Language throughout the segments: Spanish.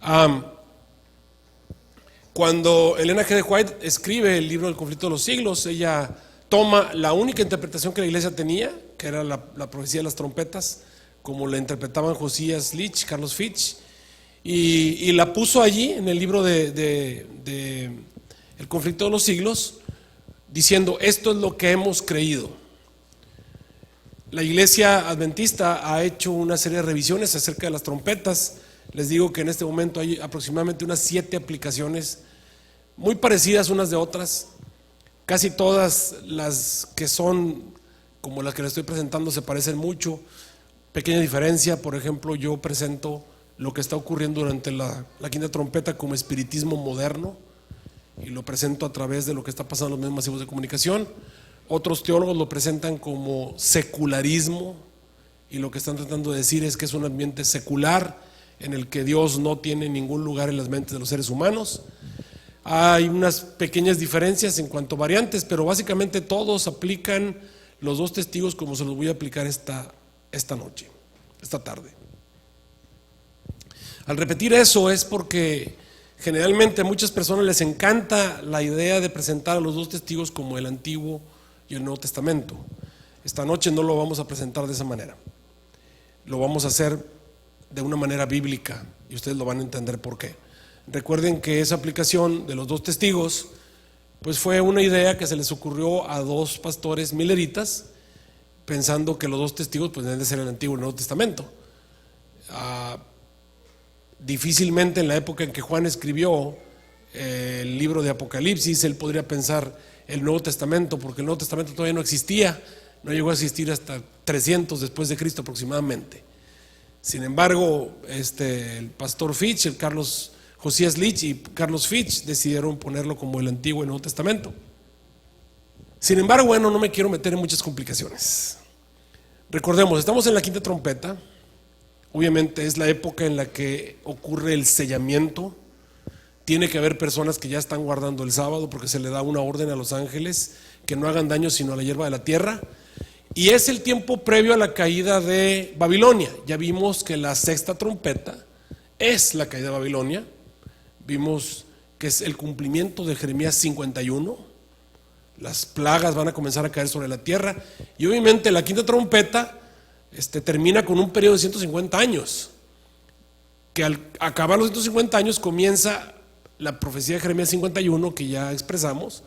Am, Cuando Elena G. de White escribe el libro del conflicto de los siglos, ella toma la única interpretación que la iglesia tenía, que era la profecía de las trompetas, como la interpretaban Josías Litch, Carlos Fitch, y la puso allí en el libro de El conflicto de los siglos, diciendo: esto es lo que hemos creído. La iglesia adventista ha hecho una serie de revisiones acerca de las trompetas. Les digo que en este momento hay aproximadamente unas 7 aplicaciones muy parecidas unas de otras. Casi todas las que son como las que les estoy presentando se parecen mucho. Pequeña diferencia: por ejemplo, yo presento lo que está ocurriendo durante la quinta trompeta como espiritismo moderno, y lo presento a través de lo que está pasando en los medios masivos de comunicación. Otros teólogos lo presentan como secularismo, y lo que están tratando de decir es que es un ambiente secular en el que Dios no tiene ningún lugar en las mentes de los seres humanos. Hay unas pequeñas diferencias en cuanto a variantes, pero básicamente todos aplican los dos testigos como se los voy a aplicar esta tarde. Al repetir eso es porque generalmente a muchas personas les encanta la idea de presentar a los dos testigos como el Antiguo y el Nuevo Testamento. Esta noche no lo vamos a presentar de esa manera. Lo vamos a hacer de una manera bíblica, y ustedes lo van a entender por qué. Recuerden que esa aplicación de los dos testigos pues fue una idea que se les ocurrió a dos pastores mileritas, pensando que los dos testigos pues deben de ser el Antiguo y el Nuevo Testamento. Difícilmente en la época en que Juan escribió el libro de Apocalipsis él podría pensar el Nuevo Testamento, porque el Nuevo Testamento todavía no existía, no llegó a existir hasta 300 después de Cristo aproximadamente. Sin embargo, el pastor Fitch, el Josías Litch y Carlos Fitch decidieron ponerlo como el Antiguo y Nuevo Testamento. Sin embargo, bueno, no me quiero meter en muchas complicaciones. Recordemos, estamos en la quinta trompeta. Obviamente es la época en la que ocurre el sellamiento. Tiene que haber personas que ya están guardando el sábado, porque se le da una orden a los ángeles que no hagan daño sino a la hierba de la tierra. Y es el tiempo previo a la caída de Babilonia. Ya vimos que la sexta trompeta es la caída de Babilonia. Vimos que es el cumplimiento de Jeremías 51. Las plagas van a comenzar a caer sobre la tierra. Y obviamente la quinta trompeta termina con un periodo de 150 años. Que al acabar los 150 años comienza la profecía de Jeremías 51 que ya expresamos.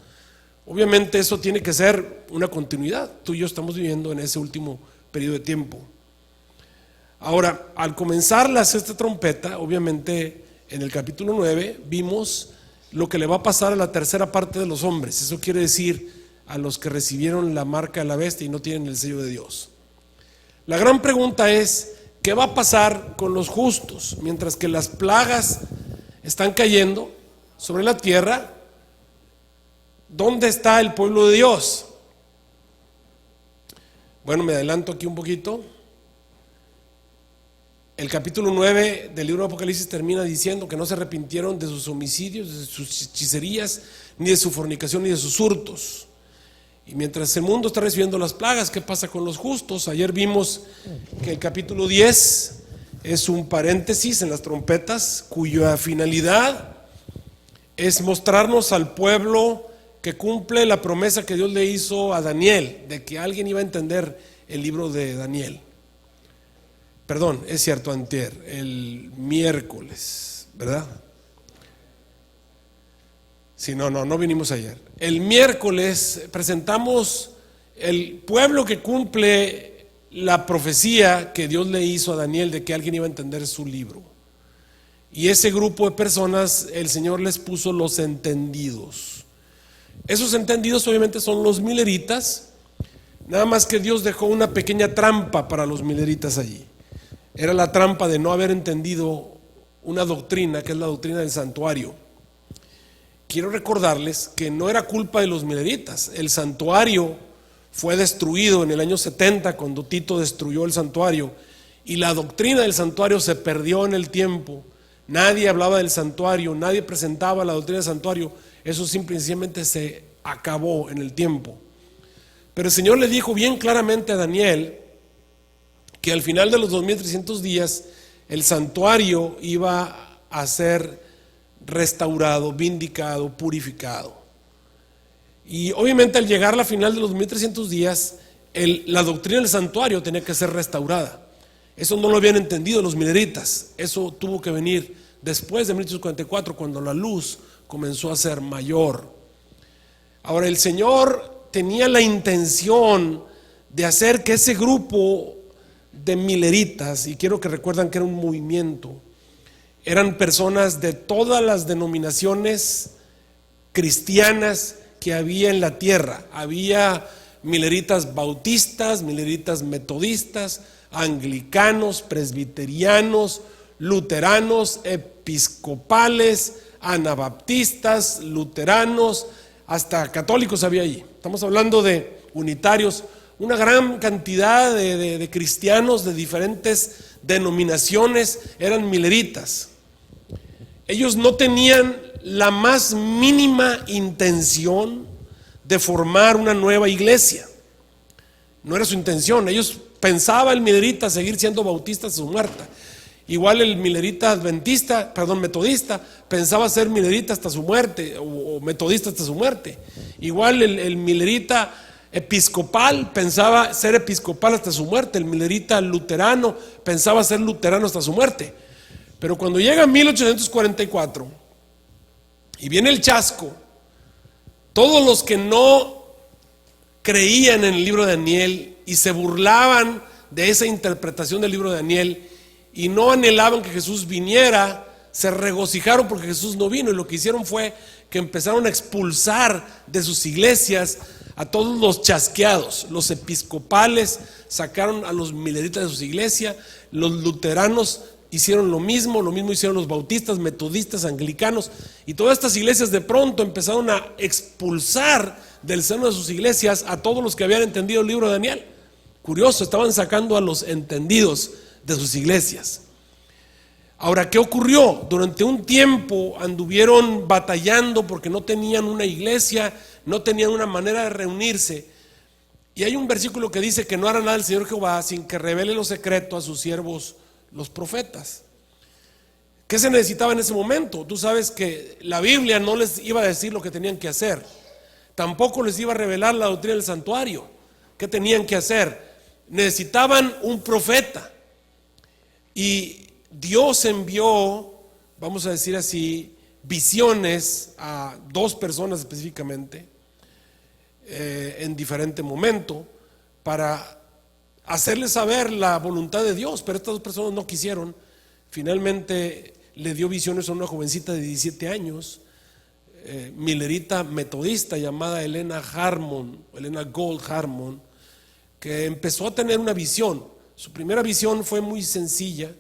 Obviamente eso tiene que ser una continuidad. Tú y yo estamos viviendo en ese último periodo de tiempo. Ahora, al comenzar la sexta trompeta, obviamente en el capítulo 9 vimos lo que le va a pasar a la tercera parte de los hombres. Eso quiere decir a los que recibieron la marca de la bestia y no tienen el sello de Dios. La gran pregunta es: ¿qué va a pasar con los justos? Mientras que las plagas están cayendo sobre la tierra, ¿dónde está el pueblo de Dios? Bueno, me adelanto aquí un poquito. El capítulo 9 del libro de Apocalipsis termina diciendo que no se arrepintieron de sus homicidios, de sus hechicerías, ni de su fornicación, ni de sus hurtos. Y mientras el mundo está recibiendo las plagas, ¿qué pasa con los justos? Ayer vimos que el capítulo 10 es un paréntesis en las trompetas, cuya finalidad es mostrarnos al pueblo que cumple la promesa que Dios le hizo a Daniel, de que alguien iba a entender el libro de Daniel. Perdón, es cierto, antier, el miércoles, ¿verdad? Sí, no vinimos ayer. El miércoles presentamos el pueblo que cumple la profecía que Dios le hizo a Daniel de que alguien iba a entender su libro. Y ese grupo de personas, el Señor les puso los entendidos. Esos entendidos obviamente son los mileritas, nada más que Dios dejó una pequeña trampa para los mileritas allí. Era la trampa de no haber entendido una doctrina, que es la doctrina del santuario. Quiero recordarles que no era culpa de los mileritas. El santuario fue destruido en el año 70 cuando Tito destruyó el santuario, y la doctrina del santuario se perdió en el tiempo. Nadie hablaba del santuario, nadie presentaba la doctrina del santuario. Eso simplemente se acabó en el tiempo. Pero el Señor le dijo bien claramente a Daniel que al final de los 2300 días el santuario iba a ser restaurado, vindicado, purificado. Y obviamente al llegar a la final de los 1300 días, la doctrina del santuario tenía que ser restaurada. Eso no lo habían entendido los mileritas. Eso tuvo que venir después de 1844, cuando la luz comenzó a ser mayor. Ahora, el Señor tenía la intención de hacer que ese grupo de mileritas, y quiero que recuerdan que era un movimiento, eran personas de todas las denominaciones cristianas que había en la tierra. Había mileritas bautistas, mileritas metodistas, anglicanos, presbiterianos, luteranos, episcopales, anabaptistas, luteranos, hasta católicos había allí. Estamos hablando de unitarios, una gran cantidad de cristianos de diferentes denominaciones eran mileritas. Ellos no tenían la más mínima intención de formar una nueva iglesia. No era su intención. Ellos pensaba el milerita seguir siendo bautista hasta su muerte. Igual el milerita metodista pensaba ser milerita hasta su muerte, o metodista hasta su muerte. Igual el milerita episcopal pensaba ser episcopal hasta su muerte. El milerita luterano pensaba ser luterano hasta su muerte. Pero cuando llega 1844 y viene el chasco, todos los que no creían en el libro de Daniel y se burlaban de esa interpretación del libro de Daniel y no anhelaban que Jesús viniera, se regocijaron porque Jesús no vino, y lo que hicieron fue que empezaron a expulsar de sus iglesias a todos los chasqueados. Los episcopales sacaron a los mileritas de sus iglesias, los luteranos hicieron lo mismo hicieron los bautistas, metodistas, anglicanos, y todas estas iglesias de pronto empezaron a expulsar del seno de sus iglesias a todos los que habían entendido el libro de Daniel. Curioso, estaban sacando a los entendidos de sus iglesias. Ahora, ¿qué ocurrió? Durante un tiempo anduvieron batallando porque no tenían una iglesia, no tenían una manera de reunirse. Y hay un versículo que dice que no hará nada el Señor Jehová sin que revele lo secreto a sus siervos los profetas. ¿Qué se necesitaba en ese momento? Tú sabes que la Biblia no les iba a decir lo que tenían que hacer, tampoco les iba a revelar la doctrina del santuario. ¿Qué tenían que hacer? Necesitaban un profeta, y Dios envió, vamos a decir así, visiones a dos personas específicamente en diferente momento para hacerles saber la voluntad de Dios. Pero estas dos personas no quisieron. Finalmente le dio visiones a una jovencita de 17 años, milerita metodista, llamada Elena Gold Harmon, que empezó a tener una visión. Su primera visión fue muy sencilla.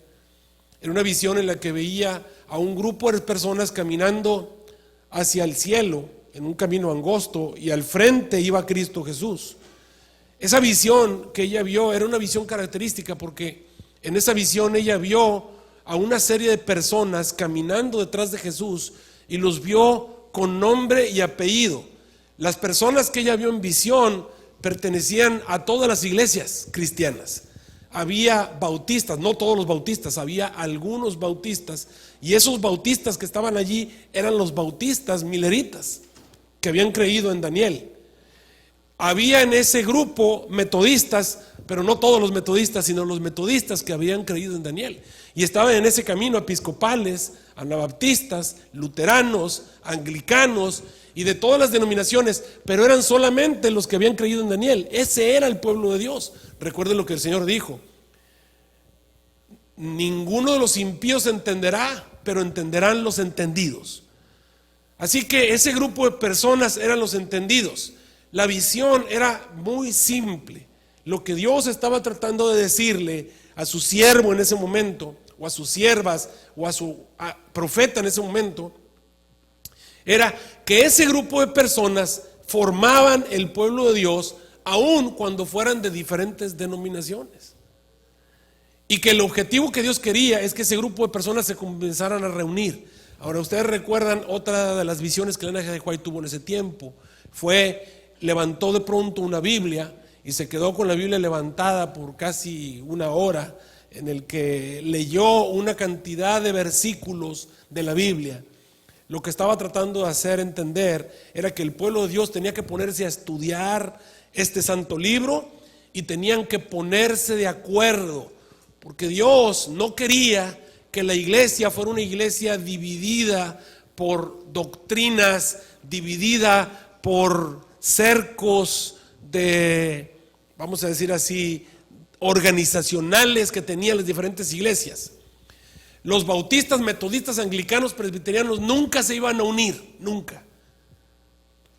Era una visión en la que veía a un grupo de personas caminando hacia el cielo en un camino angosto, y al frente iba Cristo Jesús. Esa visión que ella vio era una visión característica, porque en esa visión ella vio a una serie de personas caminando detrás de Jesús, y los vio con nombre y apellido. Las personas que ella vio en visión pertenecían a todas las iglesias cristianas. Había bautistas, no todos los bautistas, había algunos bautistas, y esos bautistas que estaban allí eran los bautistas mileritas que habían creído en Daniel. Había en ese grupo metodistas, pero no todos los metodistas, sino los metodistas que habían creído en Daniel. Y estaban en ese camino episcopales, anabaptistas, luteranos, anglicanos y de todas las denominaciones, pero eran solamente los que habían creído en Daniel. Ese era el pueblo de Dios. Recuerden lo que el Señor dijo: ninguno de los impíos entenderá, pero entenderán los entendidos. Así que ese grupo de personas eran los entendidos. La visión era muy simple. Lo que Dios estaba tratando de decirle a su siervo en ese momento, o a sus siervas, o a su profeta en ese momento, era que ese grupo de personas formaban el pueblo de Dios, aun cuando fueran de diferentes denominaciones, y que el objetivo que Dios quería es que ese grupo de personas se comenzaran a reunir. Ahora, ustedes recuerdan otra de las visiones que Elena G. White tuvo en ese tiempo. Levantó de pronto una Biblia y se quedó con la Biblia levantada por casi una hora, en el que leyó una cantidad de versículos de la Biblia, lo que estaba tratando de hacer entender era que el pueblo de Dios tenía que ponerse a estudiar este santo libro y tenían que ponerse de acuerdo, porque Dios no quería que la iglesia fuera una iglesia dividida por doctrinas, dividida por cercos de, vamos a decir así, organizacionales que tenían las diferentes iglesias. Los bautistas, metodistas, anglicanos, presbiterianos nunca se iban a unir, nunca.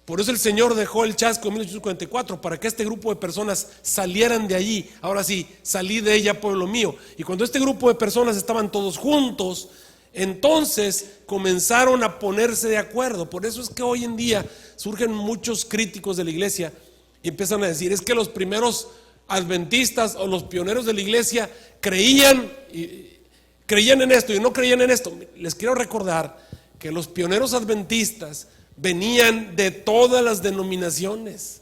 Por eso el Señor dejó el chasco en 1844, para que este grupo de personas salieran de allí. Ahora sí, salí de ella, pueblo mío. Y cuando este grupo de personas estaban todos juntos, entonces comenzaron a ponerse de acuerdo. Por eso es que hoy en día surgen muchos críticos de la iglesia y empiezan a decir, es que los primeros adventistas o los pioneros de la iglesia creían en esto y no creían en esto. Les quiero recordar que los pioneros adventistas venían de todas las denominaciones.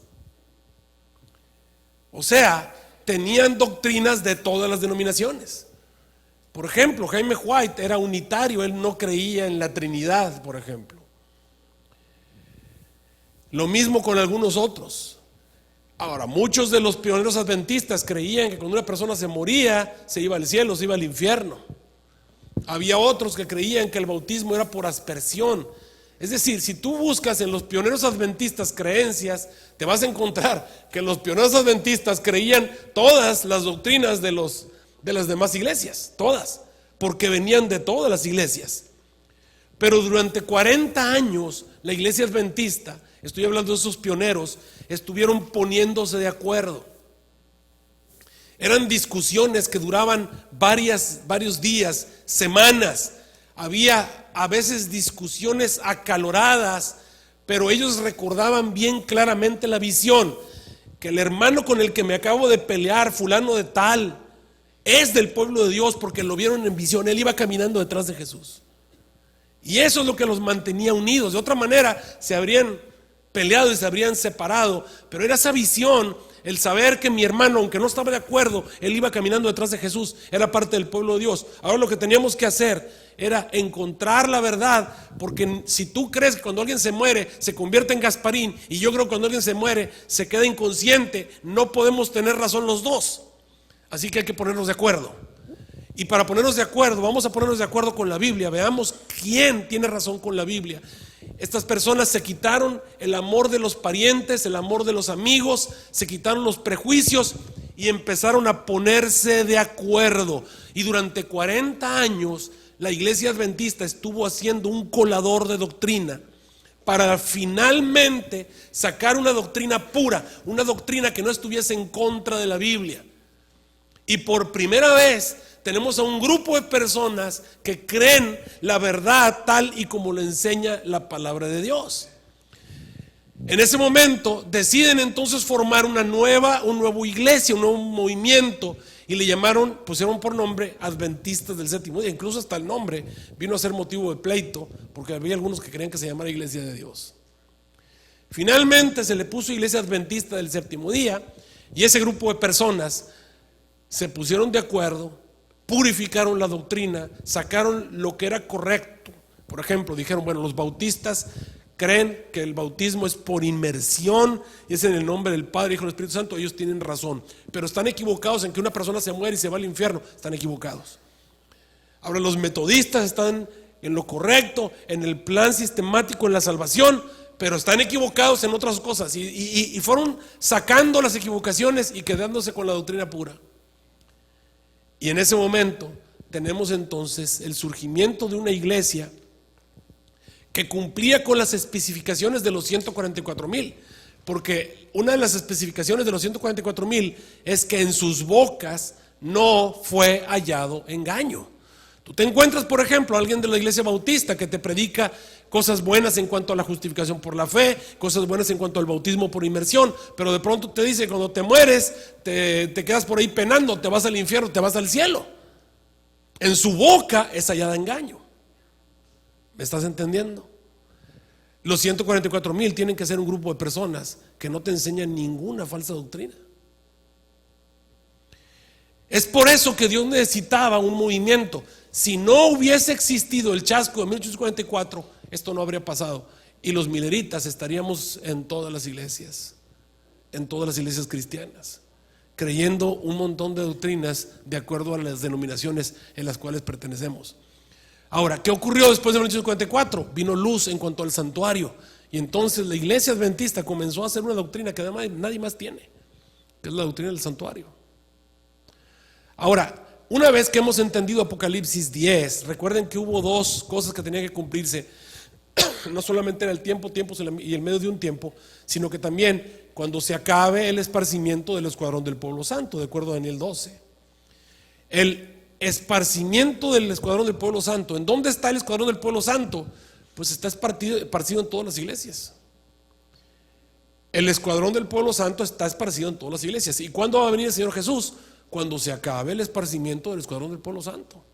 O sea, tenían doctrinas de todas las denominaciones. Por ejemplo, Jaime White era unitario, él no creía en la Trinidad, por ejemplo. Lo mismo con algunos otros. Ahora, muchos de los pioneros adventistas creían que cuando una persona se moría, se iba al cielo, se iba al infierno. Había otros que creían que el bautismo era por aspersión. Es decir, si tú buscas en los pioneros adventistas creencias, te vas a encontrar que los pioneros adventistas creían todas las doctrinas de las demás iglesias, todas, porque venían de todas las iglesias. Pero durante 40 años la iglesia adventista, estoy hablando de esos pioneros, estuvieron poniéndose de acuerdo. Eran discusiones que duraban varios días, semanas. Había a veces discusiones acaloradas, pero ellos recordaban bien claramente la visión, que el hermano con el que me acabo de pelear, fulano de tal, es del pueblo de Dios porque lo vieron en visión. Él iba caminando detrás de Jesús. Y eso es lo que los mantenía unidos. De otra manera se habrían peleado y se habrían separado, pero era esa visión, el saber que mi hermano, aunque no estaba de acuerdo, él iba caminando detrás de Jesús, era parte del pueblo de Dios. Ahora lo que teníamos que hacer era encontrar la verdad, porque si tú crees que cuando alguien se muere se convierte en Gasparín, y yo creo que cuando alguien se muere se queda inconsciente, no podemos tener razón los dos. Así que hay que ponernos de acuerdo. Y para ponernos de acuerdo, vamos a ponernos de acuerdo con la Biblia. Veamos quién tiene razón con la Biblia. Estas personas se quitaron el amor de los parientes, el amor de los amigos, se quitaron los prejuicios y empezaron a ponerse de acuerdo. Y durante 40 años la iglesia adventista estuvo haciendo un colador de doctrina para finalmente sacar una doctrina pura, una doctrina que no estuviese en contra de la Biblia. Y por primera vez tenemos a un grupo de personas que creen la verdad tal y como lo enseña la palabra de Dios. En ese momento deciden entonces formar un nuevo iglesia, un nuevo movimiento, y le pusieron por nombre Adventistas del Séptimo Día. Incluso hasta el nombre vino a ser motivo de pleito, porque había algunos que creían que se llamara Iglesia de Dios. Finalmente se le puso Iglesia Adventista del Séptimo Día, y ese grupo de personas se pusieron de acuerdo, purificaron la doctrina, sacaron lo que era correcto. Por ejemplo, dijeron, bueno, los bautistas creen que el bautismo es por inmersión y es en el nombre del Padre, Hijo y Espíritu Santo. Ellos tienen razón, pero están equivocados en que una persona se muere y se va al infierno. Están equivocados. Ahora los metodistas están en lo correcto, en el plan sistemático en la salvación, pero están equivocados en otras cosas, y fueron sacando las equivocaciones y quedándose con la doctrina pura. Y en ese momento tenemos entonces el surgimiento de una iglesia que cumplía con las especificaciones de los 144,000, porque una de las especificaciones de los 144,000 es que en sus bocas no fue hallado engaño. Tú te encuentras, por ejemplo, a alguien de la iglesia bautista que te predica cosas buenas en cuanto a la justificación por la fe, cosas buenas en cuanto al bautismo por inmersión, pero de pronto te dice, cuando te mueres, te quedas por ahí penando, te vas al infierno, te vas al cielo. En su boca es hallada engaño. ¿Me estás entendiendo? Los 144,000 tienen que ser un grupo de personas que no te enseñan ninguna falsa doctrina. Es por eso que Dios necesitaba un movimiento. Si no hubiese existido el chasco de 1844, esto no habría pasado. Y los mileritas estaríamos en todas las iglesias cristianas, creyendo un montón de doctrinas de acuerdo a las denominaciones en las cuales pertenecemos. Ahora, ¿qué ocurrió después de 1844? Vino luz en cuanto al santuario, y entonces la iglesia adventista comenzó a hacer una doctrina que además nadie más tiene, que es la doctrina del santuario. Ahora, una vez que hemos entendido Apocalipsis 10, recuerden que hubo dos cosas que tenían que cumplirse. No solamente era el tiempo y el medio de un tiempo, sino que también cuando se acabe el esparcimiento del escuadrón del pueblo santo, de acuerdo a Daniel 12. El esparcimiento del escuadrón del pueblo santo. ¿En dónde está el escuadrón del pueblo santo? Pues está esparcido en todas las iglesias. El escuadrón del pueblo santo está esparcido en todas las iglesias. ¿Y cuándo va a venir el Señor Jesús? Cuando se acabe el esparcimiento del escuadrón del pueblo santo.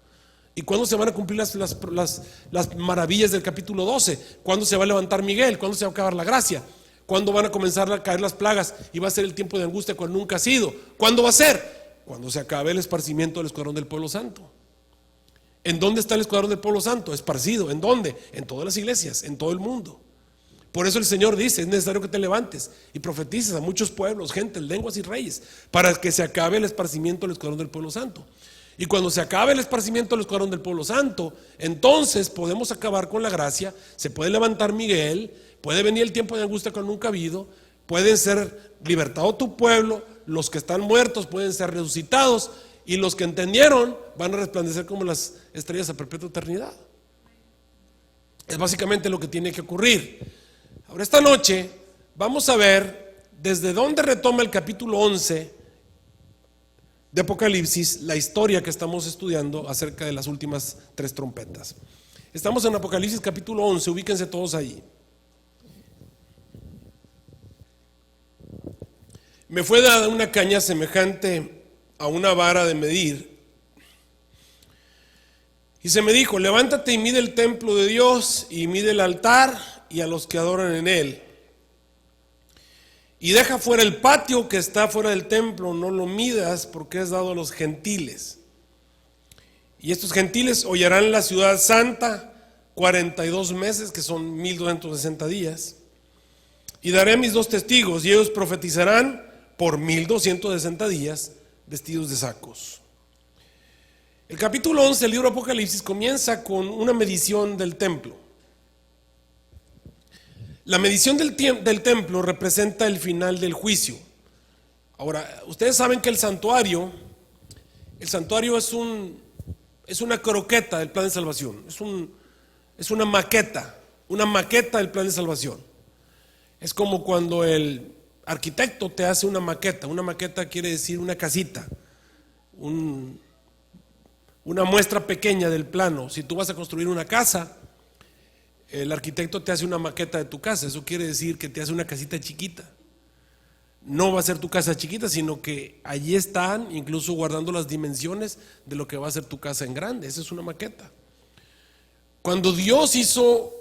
¿Y cuándo se van a cumplir las maravillas del capítulo 12? ¿Cuándo se va a levantar Miguel? ¿Cuándo se va a acabar la gracia? ¿Cuándo van a comenzar a caer las plagas y va a ser el tiempo de angustia cuando nunca ha sido? ¿Cuándo va a ser? Cuando se acabe el esparcimiento del escuadrón del pueblo santo. ¿En dónde está el escuadrón del pueblo santo? Esparcido. ¿En dónde? En todas las iglesias, en todo el mundo. Por eso el Señor dice: es necesario que te levantes y profetices a muchos pueblos, gentes, lenguas y reyes, para que se acabe el esparcimiento del escuadrón del pueblo santo. Y cuando se acabe el esparcimiento del escuadrón del pueblo santo, entonces podemos acabar con la gracia. Se puede levantar Miguel, puede venir el tiempo de angustia cuando nunca ha habido, pueden ser libertado tu pueblo, los que están muertos pueden ser resucitados, y los que entendieron van a resplandecer como las estrellas a perpetua eternidad. Es básicamente lo que tiene que ocurrir. Ahora, esta noche vamos a ver desde dónde retoma el capítulo 11 de Apocalipsis la historia que estamos estudiando acerca de las últimas tres trompetas. Estamos en Apocalipsis capítulo 11, ubíquense todos ahí. Me fue dada una caña semejante a una vara de medir, y se me dijo: levántate y mide el templo de Dios, y mide el altar y a los que adoran en él, y deja fuera el patio que está fuera del templo, no lo midas, porque es dado a los gentiles. Y estos gentiles hollarán la ciudad santa 42 meses, que son 1260 días. Y daré a mis dos testigos, y ellos profetizarán por 1260 días, vestidos de sacos. El capítulo 11 del libro Apocalipsis comienza con una medición del templo. La medición del templo representa el final del juicio. Ahora, ustedes saben que el santuario es una croqueta del plan de salvación, es una maqueta del plan de salvación. Es como cuando el arquitecto te hace una maqueta quiere decir una casita, una muestra pequeña del plano. Si tú vas a construir una casa, el arquitecto te hace una maqueta de tu casa. Eso quiere decir que te hace una casita chiquita. No va a ser tu casa chiquita, sino que allí están incluso guardando las dimensiones de lo que va a ser tu casa en grande. Esa es una maqueta. Cuando Dios hizo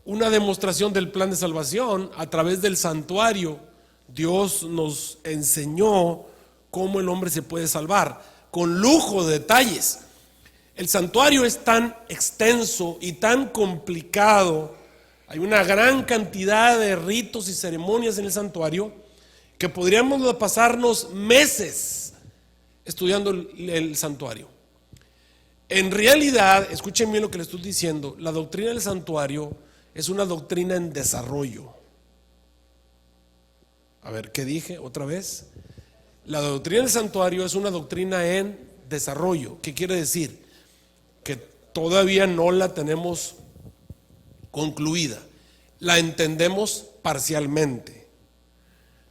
una demostración del plan de salvación a través del santuario, Dios nos enseñó cómo el hombre se puede salvar, con lujo de detalles. El santuario es tan extenso y tan complicado, hay una gran cantidad de ritos y ceremonias en el santuario, que podríamos pasarnos meses estudiando el santuario. En realidad, escuchen bien lo que les estoy diciendo, la doctrina del santuario es una doctrina en desarrollo. A ver, ¿qué dije otra vez? La doctrina del santuario es una doctrina en desarrollo. ¿Qué quiere decir? Que todavía no la tenemos concluida, la entendemos parcialmente.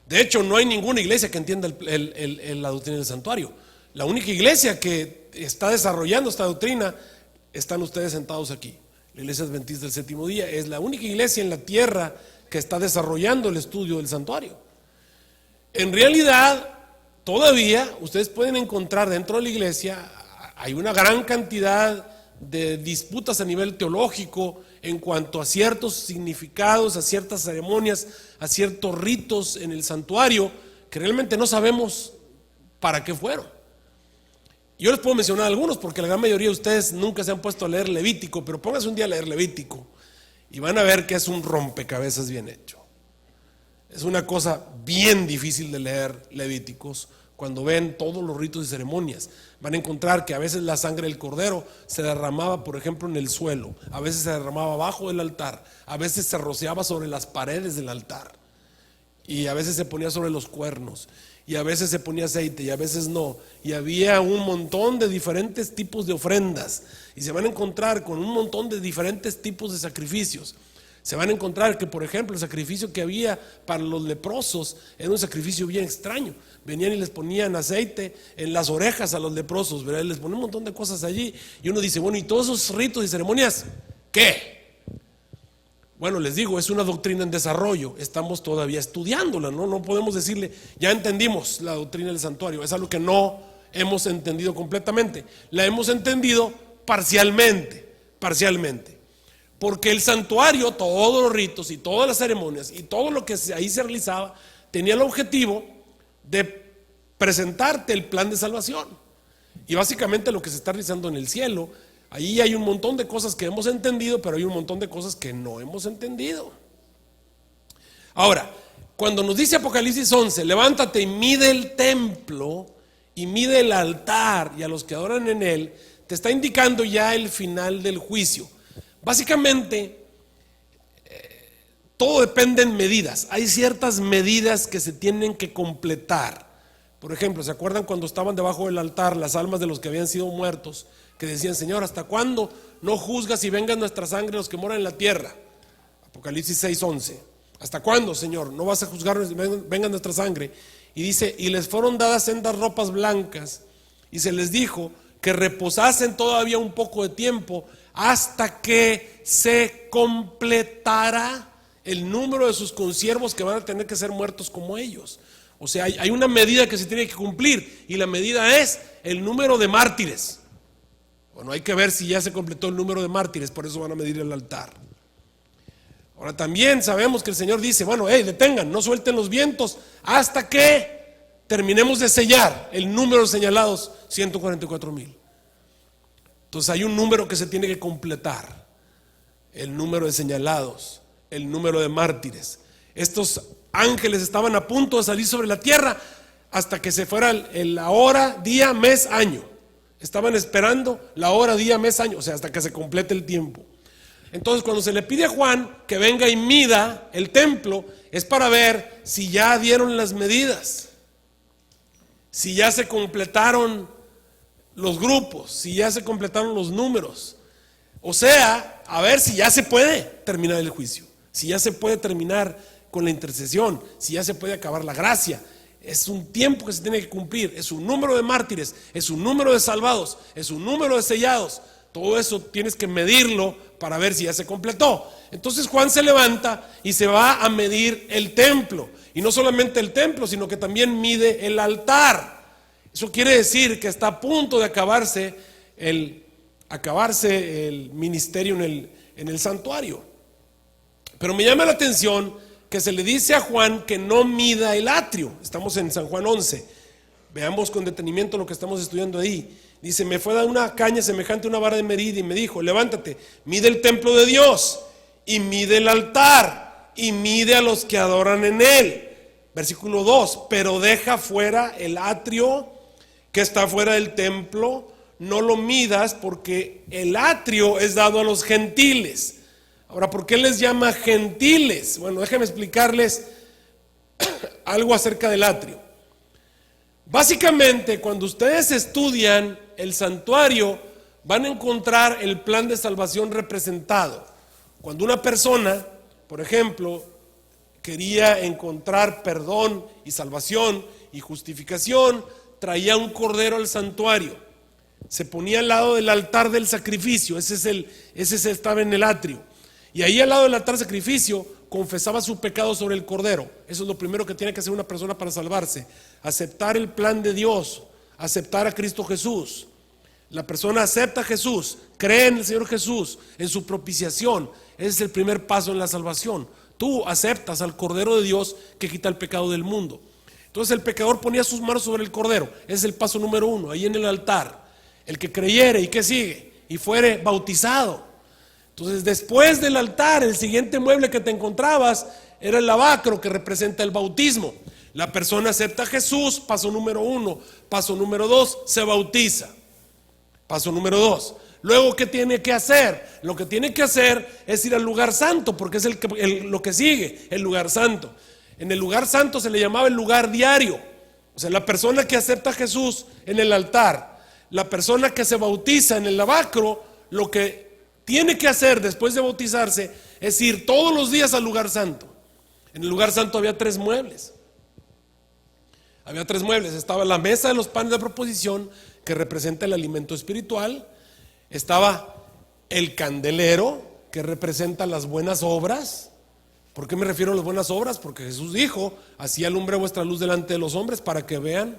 De hecho, no hay ninguna iglesia que entienda la doctrina del santuario. La única iglesia que está desarrollando esta doctrina, están ustedes sentados aquí. La Iglesia Adventista del Séptimo Día es la única iglesia en la tierra que está desarrollando el estudio del santuario. En realidad, todavía ustedes pueden encontrar dentro de la iglesia, hay una gran cantidad de disputas a nivel teológico en cuanto a ciertos significados, a ciertas ceremonias, a ciertos ritos en el santuario que realmente no sabemos para qué fueron. Yo les puedo mencionar algunos porque la gran mayoría de ustedes nunca se han puesto a leer Levítico, pero pónganse un día a leer Levítico y van a ver que es un rompecabezas bien hecho. Es una cosa bien difícil de leer Levíticos. Cuando ven todos los ritos y ceremonias, van a encontrar que a veces la sangre del cordero se derramaba, por ejemplo, en el suelo, a veces se derramaba abajo del altar, a veces se rociaba sobre las paredes del altar, y a veces se ponía sobre los cuernos, y a veces se ponía aceite, y a veces no, y había un montón de diferentes tipos de ofrendas, y se van a encontrar con un montón de diferentes tipos de sacrificios. Se van a encontrar que, por ejemplo, el sacrificio que había para los leprosos era un sacrificio bien extraño. Venían y les ponían aceite en las orejas a los leprosos, ¿verdad? Les ponían un montón de cosas allí. Y uno dice, bueno, ¿y todos esos ritos y ceremonias qué? Bueno, les digo, es una doctrina en desarrollo. Estamos todavía estudiándola, ¿no? No podemos decirle, ya entendimos la doctrina del santuario. Es algo que no hemos entendido completamente. La hemos entendido parcialmente. Porque el santuario, todos los ritos y todas las ceremonias y todo lo que ahí se realizaba tenía el objetivo de presentarte el plan de salvación. Y básicamente lo que se está realizando en el cielo, ahí hay un montón de cosas que hemos entendido, pero hay un montón de cosas que no hemos entendido. Ahora, cuando nos dice Apocalipsis 11, levántate y mide el templo y mide el altar y a los que adoran en él, te está indicando ya el final del juicio. Básicamente, todo depende en medidas. Hay ciertas medidas que se tienen que completar. Por ejemplo, ¿se acuerdan cuando estaban debajo del altar las almas de los que habían sido muertos? Que decían, Señor, ¿hasta cuándo no juzgas y vengan nuestra sangre los que moran en la tierra? Apocalipsis 6:11. ¿Hasta cuándo, Señor? No vas a juzgar, vengan nuestra sangre. Y dice, y les fueron dadas sendas ropas blancas, y se les dijo que reposasen todavía un poco de tiempo, hasta que se completara el número de sus consiervos que van a tener que ser muertos como ellos. O sea, hay una medida que se tiene que cumplir, y la medida es el número de mártires. Bueno, hay que ver si ya se completó el número de mártires, por eso van a medir el altar. Ahora también sabemos que el Señor dice, bueno, detengan, no suelten los vientos hasta que terminemos de sellar el número de señalados, 144,000. Entonces hay un número que se tiene que completar, el número de señalados, el número de mártires. Estos ángeles estaban a punto de salir sobre la tierra hasta que se fuera la hora, día, mes, año. Estaban esperando la hora, día, mes, año, o sea, hasta que se complete el tiempo. Entonces cuando se le pide a Juan que venga y mida el templo, es para ver si ya dieron las medidas, si ya se completaron los grupos, si ya se completaron los números. O sea, a ver si ya se puede terminar el juicio, si ya se puede terminar con la intercesión, si ya se puede acabar la gracia. Es un tiempo que se tiene que cumplir, es un número de mártires, es un número de salvados, es un número de sellados. Todo eso tienes que medirlo para ver si ya se completó. Entonces Juan se levanta y se va a medir el templo, y no solamente el templo, sino que también mide el altar. Eso quiere decir que está a punto de acabarse el ministerio en el santuario. Pero me llama la atención que se le dice a Juan que no mida el atrio. Estamos en San Juan 11. Veamos con detenimiento lo que estamos estudiando ahí. Dice, me fue dada una caña semejante a una vara de medida y me dijo, levántate, mide el templo de Dios y mide el altar y mide a los que adoran en él. Versículo 2, pero deja fuera el atrio que está fuera del templo, no lo midas, porque el atrio es dado a los gentiles. Ahora, ¿por qué les llama gentiles? Bueno, déjenme explicarles algo acerca del atrio. Básicamente, cuando ustedes estudian el santuario, van a encontrar el plan de salvación representado. Cuando una persona, por ejemplo, quería encontrar perdón y salvación y justificación, traía un cordero al santuario, se ponía al lado del altar del sacrificio, ese estaba en el atrio, y ahí al lado del altar del sacrificio confesaba su pecado sobre el cordero. Eso es lo primero que tiene que hacer una persona para salvarse: aceptar el plan de Dios, aceptar a Cristo Jesús. La persona acepta a Jesús, cree en el Señor Jesús, en su propiciación. Ese es el primer paso en la salvación. Tú aceptas al Cordero de Dios que quita el pecado del mundo. Entonces el pecador ponía sus manos sobre el cordero. Ese es el paso número 1, ahí en el altar. El que creyere, ¿y qué sigue? Y fuere bautizado. Entonces, después del altar, el siguiente mueble que te encontrabas era el lavacro, que representa el bautismo. La persona acepta a Jesús, paso número 1. Paso número 2, se bautiza. Paso número 2. Luego, ¿qué tiene que hacer? Lo que tiene que hacer es ir al lugar santo, porque es lo que sigue, el lugar santo. En el lugar santo se le llamaba el lugar diario. O sea, la persona que acepta a Jesús en el altar, la persona que se bautiza en el lavacro, lo que tiene que hacer después de bautizarse es ir todos los días al lugar santo. En el lugar santo había 3 muebles. Había 3 muebles. Estaba la mesa de los panes de proposición, que representa el alimento espiritual. Estaba el candelero, que representa las buenas obras. ¿Por qué me refiero a las buenas obras? Porque Jesús dijo: así alumbre vuestra luz delante de los hombres, para que vean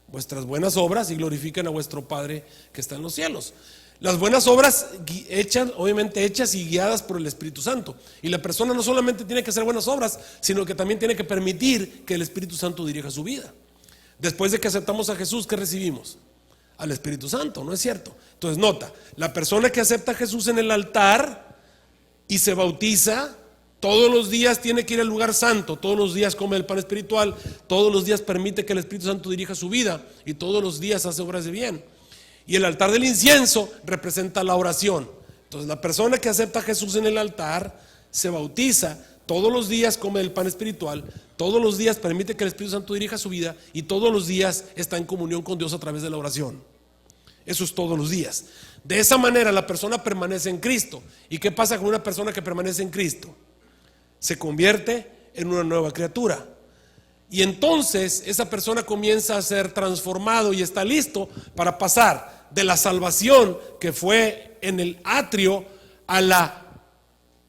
vuestras buenas obras y glorifiquen a vuestro Padre que está en los cielos. Las buenas obras obviamente hechas y guiadas por el Espíritu Santo. Y la persona no solamente tiene que hacer buenas obras, sino que también tiene que permitir que el Espíritu Santo dirija su vida. Después de que aceptamos a Jesús, ¿qué recibimos? Al Espíritu Santo, ¿no es cierto? Entonces nota, la persona que acepta a Jesús en el altar y se bautiza, todos los días tiene que ir al lugar santo, todos los días come el pan espiritual, todos los días permite que el Espíritu Santo dirija su vida y todos los días hace obras de bien. Y el altar del incienso representa la oración. Entonces la persona que acepta a Jesús en el altar se bautiza, todos los días come el pan espiritual, todos los días permite que el Espíritu Santo dirija su vida y todos los días está en comunión con Dios a través de la oración. Eso es todos los días. De esa manera la persona permanece en Cristo. ¿Y qué pasa con una persona que permanece en Cristo? Se convierte en una nueva criatura. Y entonces esa persona comienza a ser transformado y está listo para pasar de la salvación que fue en el atrio a la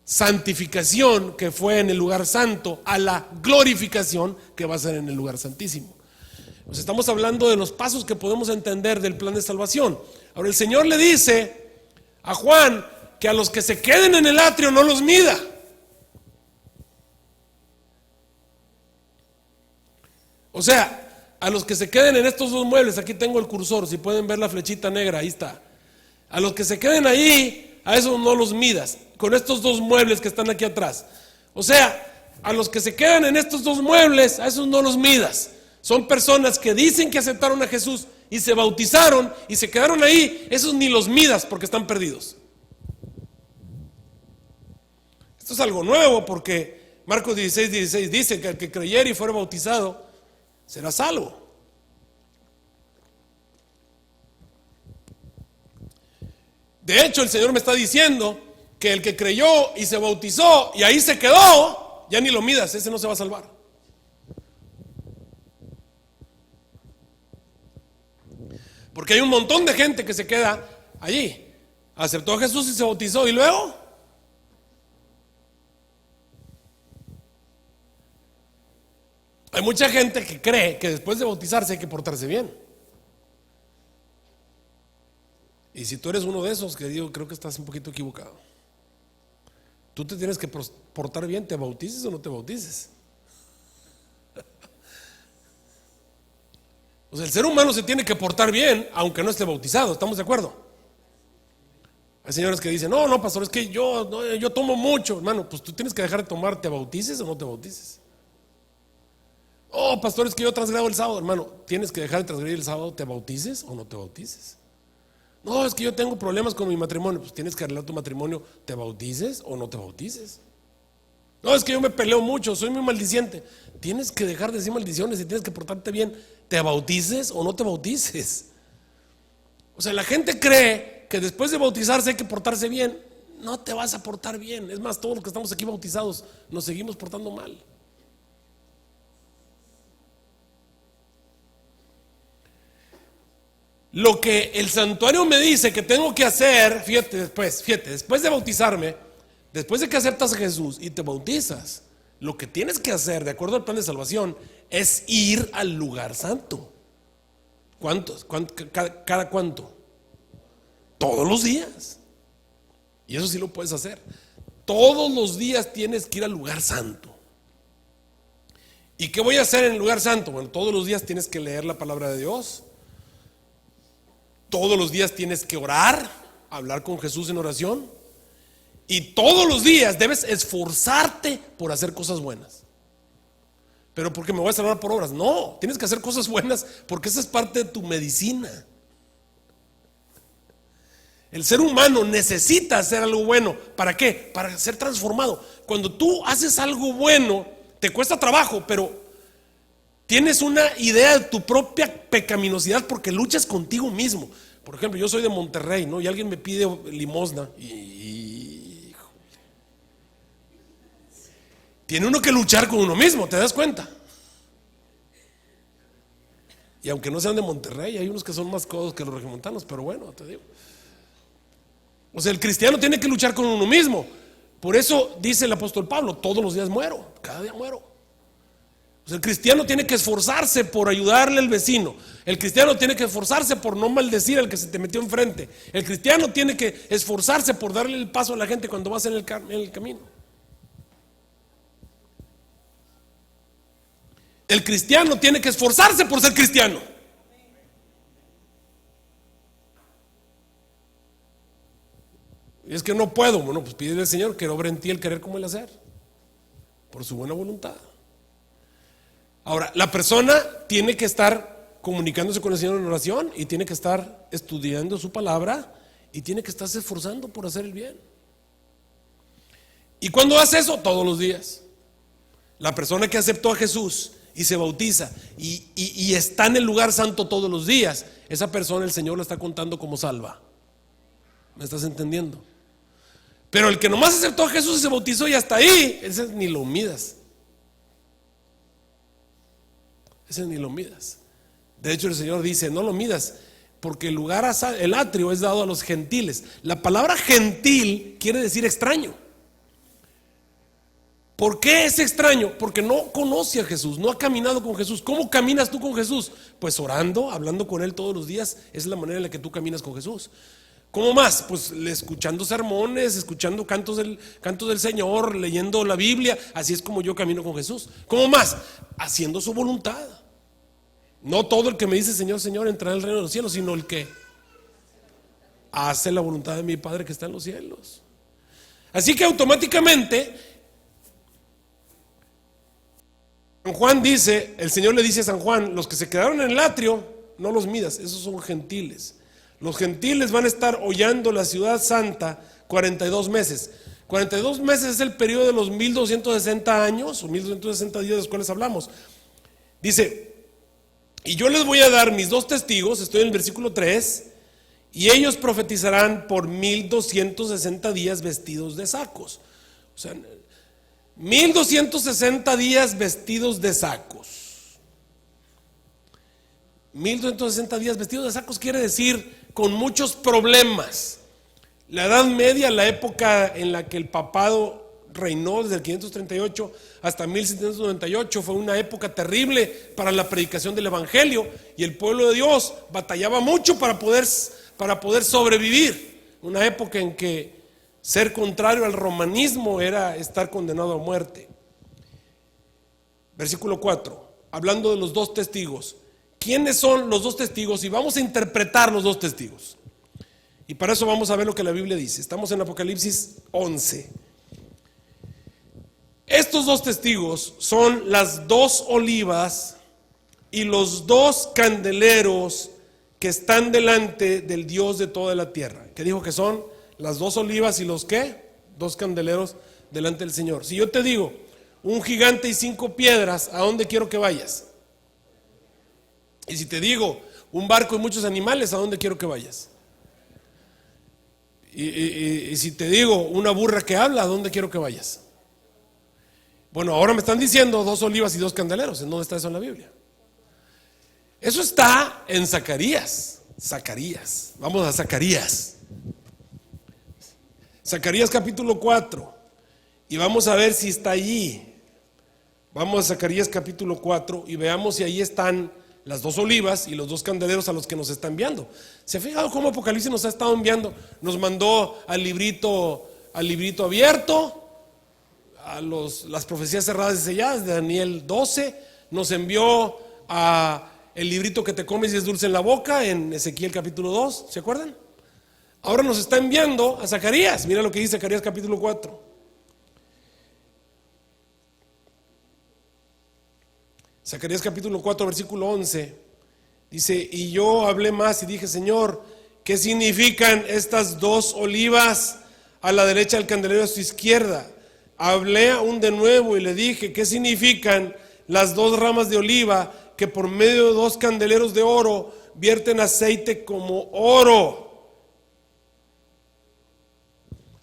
santificación que fue en el lugar santo, a la glorificación que va a ser en el lugar santísimo. Pues estamos hablando de los pasos que podemos entender del plan de salvación. Ahora el Señor le dice a Juan que a los que se queden en el atrio no los mida. O sea, a los que se queden en estos 2 muebles, aquí tengo el cursor, si pueden ver la flechita negra, ahí está. A los que se queden ahí, a esos no los midas, con estos 2 muebles que están aquí atrás. O sea, a los que se quedan en estos 2 muebles, a esos no los midas. Son personas que dicen que aceptaron a Jesús y se bautizaron y se quedaron ahí, esos ni los midas porque están perdidos. Esto es algo nuevo porque Marcos 16:16 dice que el que creyere y fuere bautizado será salvo. De hecho, el Señor me está diciendo que el que creyó y se bautizó y ahí se quedó, ya ni lo midas, ese no se va a salvar. Porque hay un montón de gente que se queda allí. Aceptó a Jesús y se bautizó y luego hay mucha gente que cree que después de bautizarse hay que portarse bien. Y si tú eres uno de esos, que digo, creo que estás un poquito equivocado. Tú te tienes que portar bien, te bautices o no te bautices. O sea, el ser humano se tiene que portar bien aunque no esté bautizado, ¿estamos de acuerdo? Hay señores que dicen, no, pastor, es que yo tomo mucho. Hermano, pues tú tienes que dejar de tomar, ¿te bautices o no te bautices? Oh, pastor, es que yo transgrado el sábado. Hermano, tienes que dejar de transgredir el sábado, ¿te bautices o no te bautices? No, es que yo tengo problemas con mi matrimonio. Pues tienes que arreglar tu matrimonio, ¿te bautices o no te bautices? No, es que yo me peleo mucho, soy muy maldiciente. Tienes que dejar de decir maldiciones y tienes que portarte bien, ¿te bautices o no te bautices? O sea, la gente cree que después de bautizarse hay que portarse bien. No te vas a portar bien. Es más, todos los que estamos aquí bautizados nos seguimos portando mal. Lo que el santuario me dice que tengo que hacer, fíjate, después de bautizarme, después de que aceptas a Jesús y te bautizas, lo que tienes que hacer, de acuerdo al plan de salvación, es ir al lugar santo. ¿Cuántos? ¿Cada cuánto? Todos los días. Y eso sí lo puedes hacer. Todos los días tienes que ir al lugar santo. ¿Y qué voy a hacer en el lugar santo? Bueno, todos los días tienes que leer la palabra de Dios. todos los días tienes que orar, hablar con Jesús en oración, y todos los días debes esforzarte por hacer cosas buenas. Pero porque me voy a salvar por obras, no, tienes que hacer cosas buenas porque esa es parte de tu medicina. El ser humano necesita hacer algo bueno. ¿Para qué? Para ser transformado. Cuando tú haces algo bueno, te cuesta trabajo, pero tienes una idea de tu propia pecaminosidad porque luchas contigo mismo. Por ejemplo, yo soy de Monterrey, ¿no? Y alguien me pide limosna y tiene uno que luchar con uno mismo, ¿te das cuenta? Y aunque no sean de Monterrey, hay unos que son más codos que los regiomontanos, pero bueno, te digo. O sea, el cristiano tiene que luchar con uno mismo. Por eso dice el apóstol Pablo, todos los días muero, cada día muero. O sea, el cristiano tiene que esforzarse por ayudarle al vecino. El cristiano tiene que esforzarse por no maldecir al que se te metió enfrente. El cristiano tiene que esforzarse por darle el paso a la gente cuando vas en el camino. El cristiano tiene que esforzarse por ser cristiano. Y es que no puedo. Bueno, pues pídele al Señor que obre en ti el querer como el hacer, por su buena voluntad. Ahora, la persona tiene que estar comunicándose con el Señor en oración, y tiene que estar estudiando su palabra, y tiene que estarse esforzando por hacer el bien. ¿Y cuándo hace eso? Todos los días. La persona que aceptó a Jesús y se bautiza y está en el lugar santo todos los días, esa persona el Señor la está contando como salva. ¿Me estás entendiendo? Pero el que nomás aceptó a Jesús y se bautizó y hasta ahí, ese ni lo midas. Ese ni lo midas. De hecho, el Señor dice, no lo midas, porque el lugar, el atrio es dado a los gentiles. La palabra gentil quiere decir extraño. ¿Por qué es extraño? Porque no conoce a Jesús, no ha caminado con Jesús. ¿Cómo caminas tú con Jesús? Pues orando, hablando con Él todos los días. Esa es la manera en la que tú caminas con Jesús. ¿Cómo más? Pues escuchando sermones, escuchando cantos del Señor, leyendo la Biblia. Así es como yo camino con Jesús. ¿Cómo más? Haciendo su voluntad. No todo el que me dice Señor, Señor entrará en el reino de los cielos, sino el que hace la voluntad de mi Padre que está en los cielos. Así que automáticamente San Juan dice, el Señor le dice a San Juan, los que se quedaron en el atrio, no los midas, esos son gentiles. Los gentiles van a estar hollando la ciudad santa 42 meses. 42 meses es el periodo de los 1260 años o 1260 días de los cuales hablamos. Dice, y yo les voy a dar mis dos testigos, estoy en el versículo 3, y ellos profetizarán por 1260 días vestidos de sacos. O sea, 1260 días vestidos de sacos. 1260 días vestidos de sacos quiere decir con muchos problemas. La Edad Media, la época en la que el papado reinó desde el 538 hasta 1798, fue una época terrible para la predicación del evangelio, y el pueblo de Dios batallaba mucho para poder sobrevivir. Una época en que ser contrario al romanismo era estar condenado a muerte. Versículo 4, hablando de los dos testigos. ¿Quiénes son los dos testigos? Y vamos a interpretar los dos testigos. Y para eso vamos a ver lo que la Biblia dice. Estamos en Apocalipsis 11. Estos dos testigos son las dos olivas y los dos candeleros que están delante del Dios de toda la tierra. ¿Qué dijo que son? Las dos olivas y los ¿qué? Dos candeleros delante del Señor. Si yo te digo, un gigante y 5 piedras, ¿a dónde quiero que vayas? Y si te digo, un barco y muchos animales, ¿a dónde quiero que vayas? Y si te digo, una burra que habla, ¿a dónde quiero que vayas? Bueno, ahora me están diciendo 2 olivas y 2 candeleros. ¿En dónde está eso en la Biblia? Eso está en Zacarías. Zacarías. Vamos a Zacarías. Zacarías capítulo 4. Y vamos a ver si está allí. Vamos a Zacarías capítulo 4 y veamos si ahí están las 2 olivas y los 2 candeleros a los que nos está enviando. ¿Se ha fijado cómo Apocalipsis nos ha estado enviando? Nos mandó al librito abierto, a las profecías cerradas y selladas de Daniel 12, nos envió a el librito que te comes y es dulce en la boca en Ezequiel capítulo 2, ¿se acuerdan? Ahora nos está enviando a Zacarías. Mira lo que dice Zacarías capítulo 4. Zacarías capítulo 4 versículo 11 dice: y yo hablé más y dije, Señor, ¿qué significan estas dos olivas a la derecha del candelero a su izquierda? Hablé aún de nuevo y le dije, ¿qué significan las dos ramas de oliva que por medio de dos candeleros de oro vierten aceite como oro?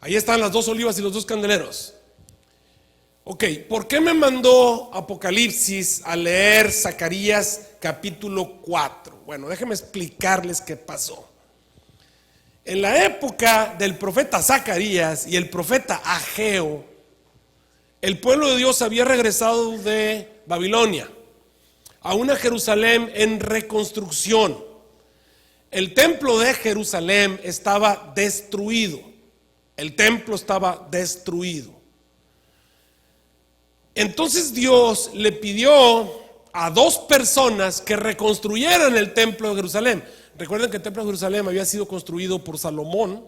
Ahí están las dos olivas y los dos candeleros. Ok, ¿por qué me mandó Apocalipsis a leer Zacarías capítulo 4? Bueno, déjenme explicarles qué pasó. En la época del profeta Zacarías y el profeta Ageo, el pueblo de Dios había regresado de Babilonia a una Jerusalén en reconstrucción. El templo de Jerusalén estaba destruido. El templo estaba destruido. Entonces Dios le pidió a dos personas que reconstruyeran el templo de Jerusalén. Recuerden que el templo de Jerusalén había sido construido por Salomón.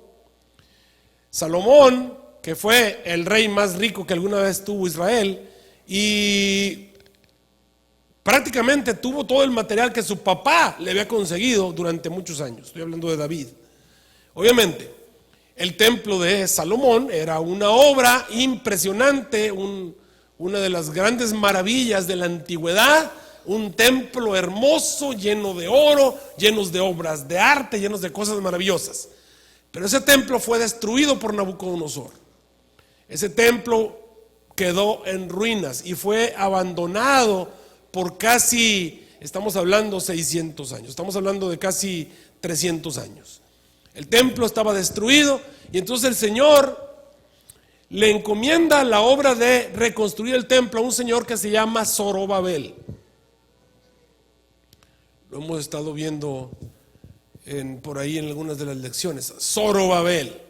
Salomón, que fue el rey más rico que alguna vez tuvo Israel, y prácticamente tuvo todo el material que su papá le había conseguido durante muchos años. Estoy hablando de David. Obviamente, el templo de Salomón era una obra impresionante, una de las grandes maravillas de la antigüedad, un templo hermoso, lleno de oro, llenos de obras de arte, llenos de cosas maravillosas. Pero ese templo fue destruido por Nabucodonosor. Ese templo quedó en ruinas y fue abandonado por casi, estamos hablando 600 años, estamos hablando de casi 300 años. El templo estaba destruido y entonces el Señor le encomienda la obra de reconstruir el templo a un señor que se llama Zorobabel. Lo hemos estado viendo por ahí en algunas de las lecciones. Zorobabel.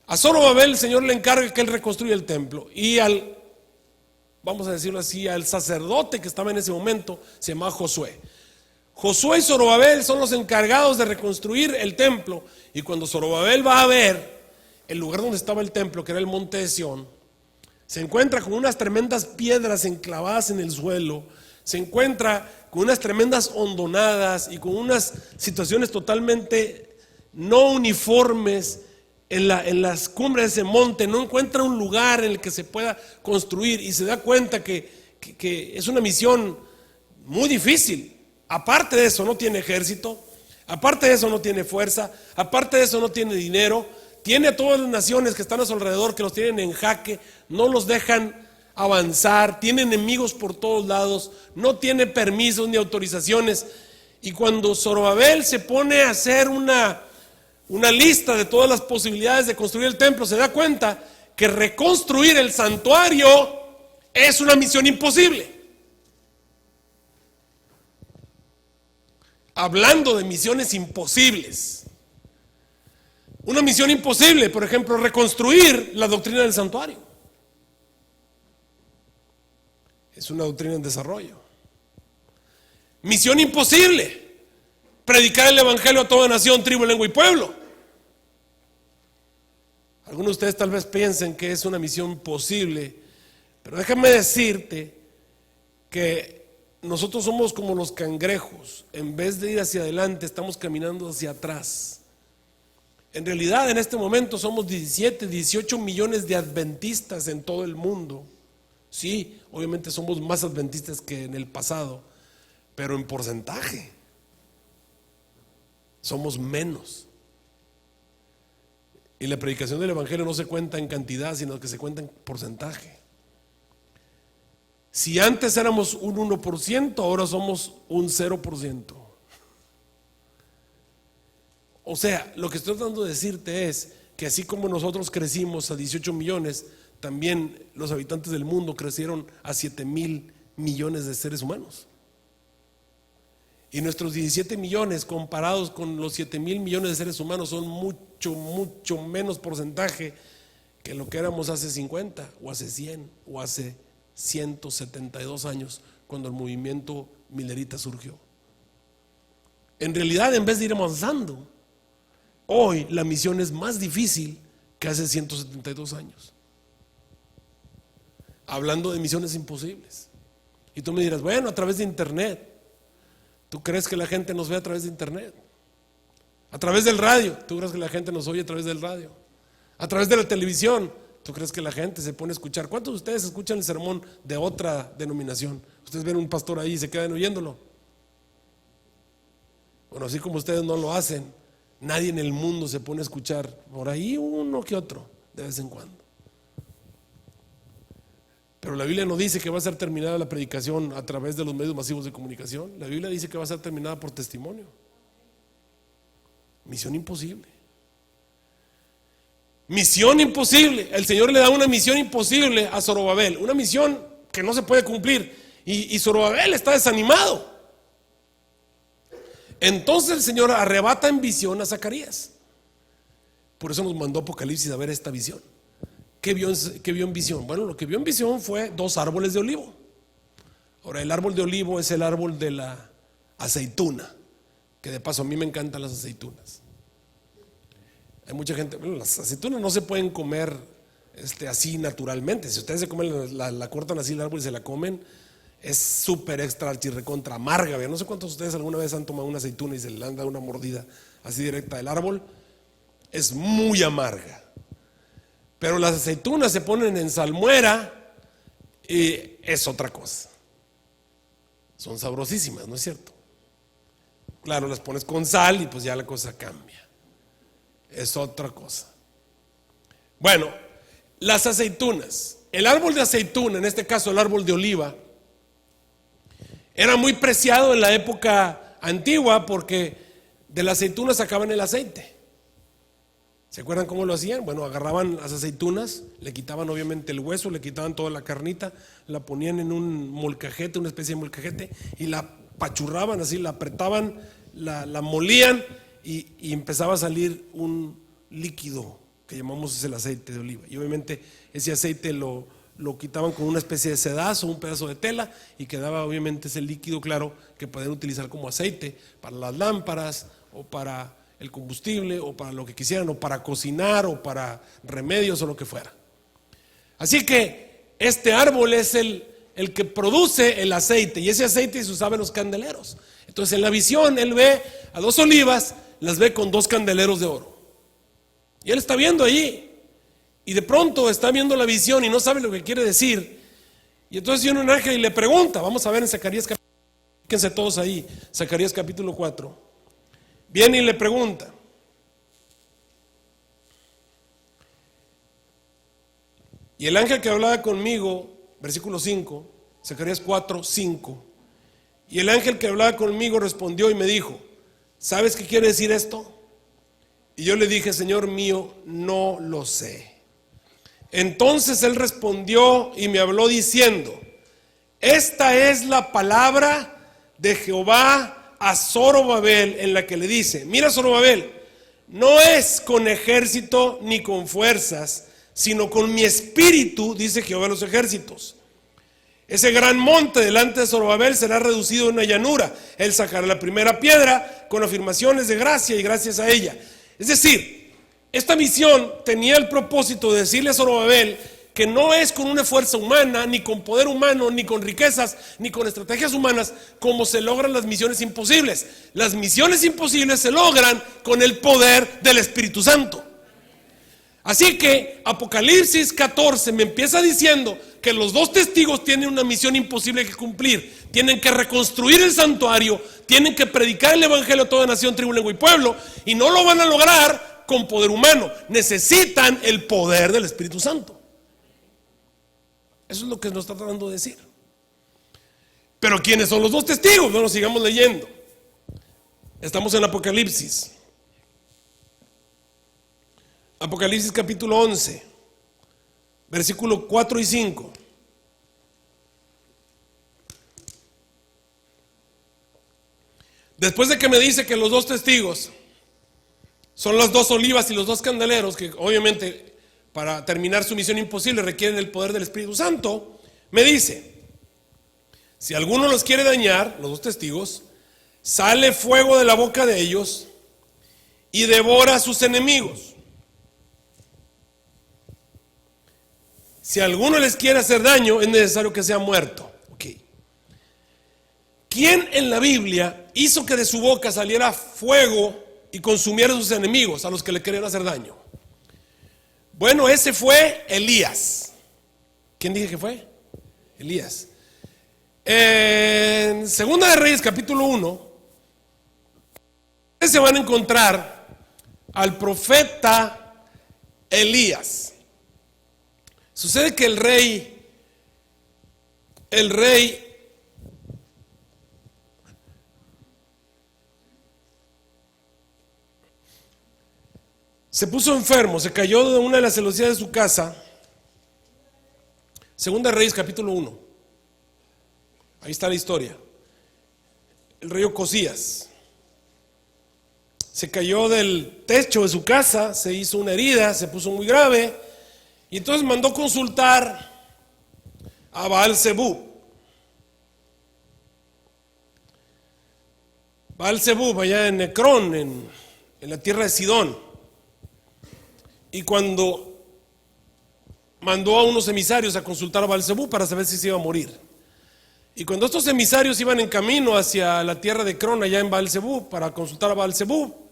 A Zorobabel el Señor le encarga que él reconstruya el templo, y vamos a decirlo así, al sacerdote que estaba en ese momento se llama Josué. Josué y Zorobabel son los encargados de reconstruir el templo, y cuando Zorobabel va a ver el lugar donde estaba el templo, que era el monte de Sión, se encuentra con unas tremendas piedras enclavadas en el suelo, se encuentra con unas tremendas hondonadas y con unas situaciones totalmente no uniformes en las cumbres de ese monte. No encuentra un lugar en el que se pueda construir y se da cuenta que es una misión muy difícil. Aparte de eso no tiene ejército, aparte de eso no tiene fuerza, aparte de eso no tiene dinero. Tiene a todas las naciones que están a su alrededor, que los tienen en jaque, no los dejan avanzar, tiene enemigos por todos lados, no tiene permisos ni autorizaciones. Y cuando Zorobabel se pone a hacer una lista de todas las posibilidades de construir el templo, se da cuenta que reconstruir el santuario es una misión imposible. Hablando de misiones imposibles, una misión imposible, por ejemplo, reconstruir la doctrina del santuario. Es una doctrina en desarrollo. Misión imposible, predicar el evangelio a toda nación, tribu, lengua y pueblo. Algunos de ustedes tal vez piensen que es una misión posible, pero déjame decirte que nosotros somos como los cangrejos. En vez de ir hacia adelante, estamos caminando hacia atrás. En realidad, en este momento somos 17, 18 millones de adventistas en todo el mundo. Sí, obviamente somos más adventistas que en el pasado, pero en porcentaje somos menos. Y la predicación del evangelio no se cuenta en cantidad, sino que se cuenta en porcentaje. Si antes éramos un 1%, ahora somos un 0%. O sea, lo que estoy tratando de decirte es que así como nosotros crecimos a 18 millones, también los habitantes del mundo crecieron a 7,000 millones de seres humanos. Y nuestros 17 millones comparados con los 7,000 millones de seres humanos son mucho, mucho menos porcentaje que lo que éramos hace 50 o hace 100 o hace 172 años, cuando el movimiento milerita surgió. En realidad, en vez de ir avanzando, hoy la misión es más difícil que hace 172 años. Hablando de misiones imposibles. Y tú me dirás, bueno, a través de internet. ¿Tú crees que la gente nos ve a través de internet? A través del radio. ¿Tú crees que la gente nos oye a través del radio? A través de la televisión. ¿Tú crees que la gente se pone a escuchar? ¿Cuántos de ustedes escuchan el sermón de otra denominación? Ustedes ven un pastor ahí y se quedan oyéndolo. Bueno, así como ustedes no lo hacen, nadie en el mundo se pone a escuchar, por ahí uno que otro, de vez en cuando. Pero la Biblia no dice que va a ser terminada la predicación a través de los medios masivos de comunicación. La Biblia dice que va a ser terminada por testimonio. Misión imposible. Misión imposible. El Señor le da una misión imposible a Zorobabel, una misión que no se puede cumplir. Y Zorobabel está desanimado. Entonces el Señor arrebata en visión a Zacarías. Por eso nos mandó Apocalipsis a ver esta visión. ¿Qué vio en visión? Bueno, lo que vio en visión fue 2 árboles de olivo. Ahora, el árbol de olivo es el árbol de la aceituna, que de paso a mí me encantan las aceitunas. Hay mucha gente, bueno, las aceitunas no se pueden comer así naturalmente. Si ustedes se comen, la cortan así el árbol y se la comen, es súper extra archirrecontra amarga. No sé cuántos de ustedes alguna vez han tomado una aceituna y se le han dado una mordida así directa del árbol. Es muy amarga. Pero las aceitunas se ponen en salmuera y es otra cosa. Son sabrosísimas, ¿no es cierto? Claro, las pones con sal y pues ya la cosa cambia. Es otra cosa. Bueno, las aceitunas. El árbol de aceituna, en este caso el árbol de oliva, era muy preciado en la época antigua porque de la aceituna sacaban el aceite. ¿Se acuerdan cómo lo hacían? Bueno, agarraban las aceitunas, le quitaban obviamente el hueso, le quitaban toda la carnita, la ponían en un molcajete, una especie de molcajete, y la pachurraban así, la apretaban, la molían y empezaba a salir un líquido que llamamos el aceite de oliva. Y obviamente ese aceite lo quitaban con una especie de sedazo, un pedazo de tela, y quedaba obviamente ese líquido claro que podían utilizar como aceite para las lámparas o para el combustible o para lo que quisieran, o para cocinar o para remedios o lo que fuera. Así que este árbol es el que produce el aceite, y ese aceite se usaba en los candeleros. Entonces en la visión él ve a 2 olivas, las ve con 2 candeleros de oro, y él está viendo allí, y de pronto está viendo la visión y no sabe lo que quiere decir. Y entonces viene un ángel y le pregunta. Vamos a ver en Zacarías capítulo 4, fíjense todos ahí, Zacarías capítulo 4. Viene y le pregunta. Y el ángel que hablaba conmigo, versículo 5, Zacarías 4, 5. Y el ángel que hablaba conmigo respondió y me dijo: ¿sabes qué quiere decir esto? Y yo le dije: Señor mío, no lo sé. Entonces él respondió y me habló diciendo: esta es la palabra de Jehová a Zorobabel, en la que le dice: mira, Zorobabel, no es con ejército ni con fuerzas, sino con mi espíritu, dice Jehová de los ejércitos. Ese gran monte delante de Zorobabel será reducido a una llanura. Él sacará la primera piedra con afirmaciones de gracia, y gracias a ella. Es decir, esta misión tenía el propósito de decirle a Zorobabel que no es con una fuerza humana, ni con poder humano, ni con riquezas, ni con estrategias humanas como se logran las misiones imposibles. Las misiones imposibles se logran con el poder del Espíritu Santo. Así que Apocalipsis 14 me empieza diciendo que los 2 testigos tienen una misión imposible que cumplir. Tienen que reconstruir el santuario, tienen que predicar el evangelio a toda nación, tribu, lengua y pueblo, y no lo van a lograr con poder humano. Necesitan el poder del Espíritu Santo. Eso es lo que nos está tratando de decir. Pero ¿quiénes son los 2 testigos? Bueno, sigamos leyendo. Estamos en Apocalipsis. Apocalipsis capítulo 11, versículo 4 y 5. Después de que me dice que los 2 testigos son las 2 olivas y los 2 candeleros, que obviamente para terminar su misión imposible requieren el poder del Espíritu Santo, me dice: Si alguno los quiere dañar, los dos testigos, sale fuego de la boca de ellos y devora a sus enemigos. Si alguno les quiere hacer daño, es necesario que sea muerto. Okay. ¿Quién en la Biblia hizo que de su boca saliera fuego y consumiera a sus enemigos, a los que le querían hacer daño? Bueno, ese fue Elías. ¿Quién dije que fue? Elías. En Segunda de Reyes, capítulo 1, se van a encontrar al profeta Elías. Sucede que el rey se puso enfermo, se cayó de una de las celosías de su casa. Segunda de Reyes, capítulo 1. Ahí está la historia. El rey Ocosías se cayó del techo de su casa, se hizo una herida, se puso muy grave. Y entonces mandó consultar a Baal-Zebub. Baal-Zebub, allá en Necrón, en la tierra de Sidón. Y cuando mandó a unos emisarios a consultar a Baal-Zebub para saber si se iba a morir. Y cuando estos emisarios iban en camino hacia la tierra de Cron, allá en Baal-Zebub, para consultar a Baal-Zebub,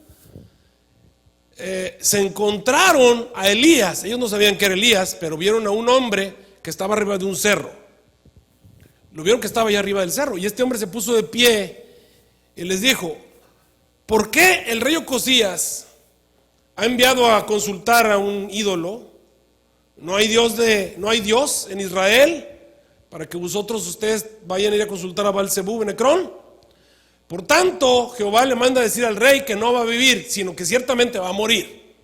se encontraron a Elías. Ellos no sabían que era Elías, pero vieron a un hombre que estaba arriba de un cerro. Lo vieron que estaba allá arriba del cerro. Y este hombre se puso de pie y les dijo: ¿por qué el rey Ocosías ha enviado a consultar a un ídolo? ¿No hay Dios en Israel para que ustedes vayan a ir a consultar a Baal-Zebub en Ecrón? Por tanto, Jehová le manda a decir al rey que no va a vivir, sino que ciertamente va a morir.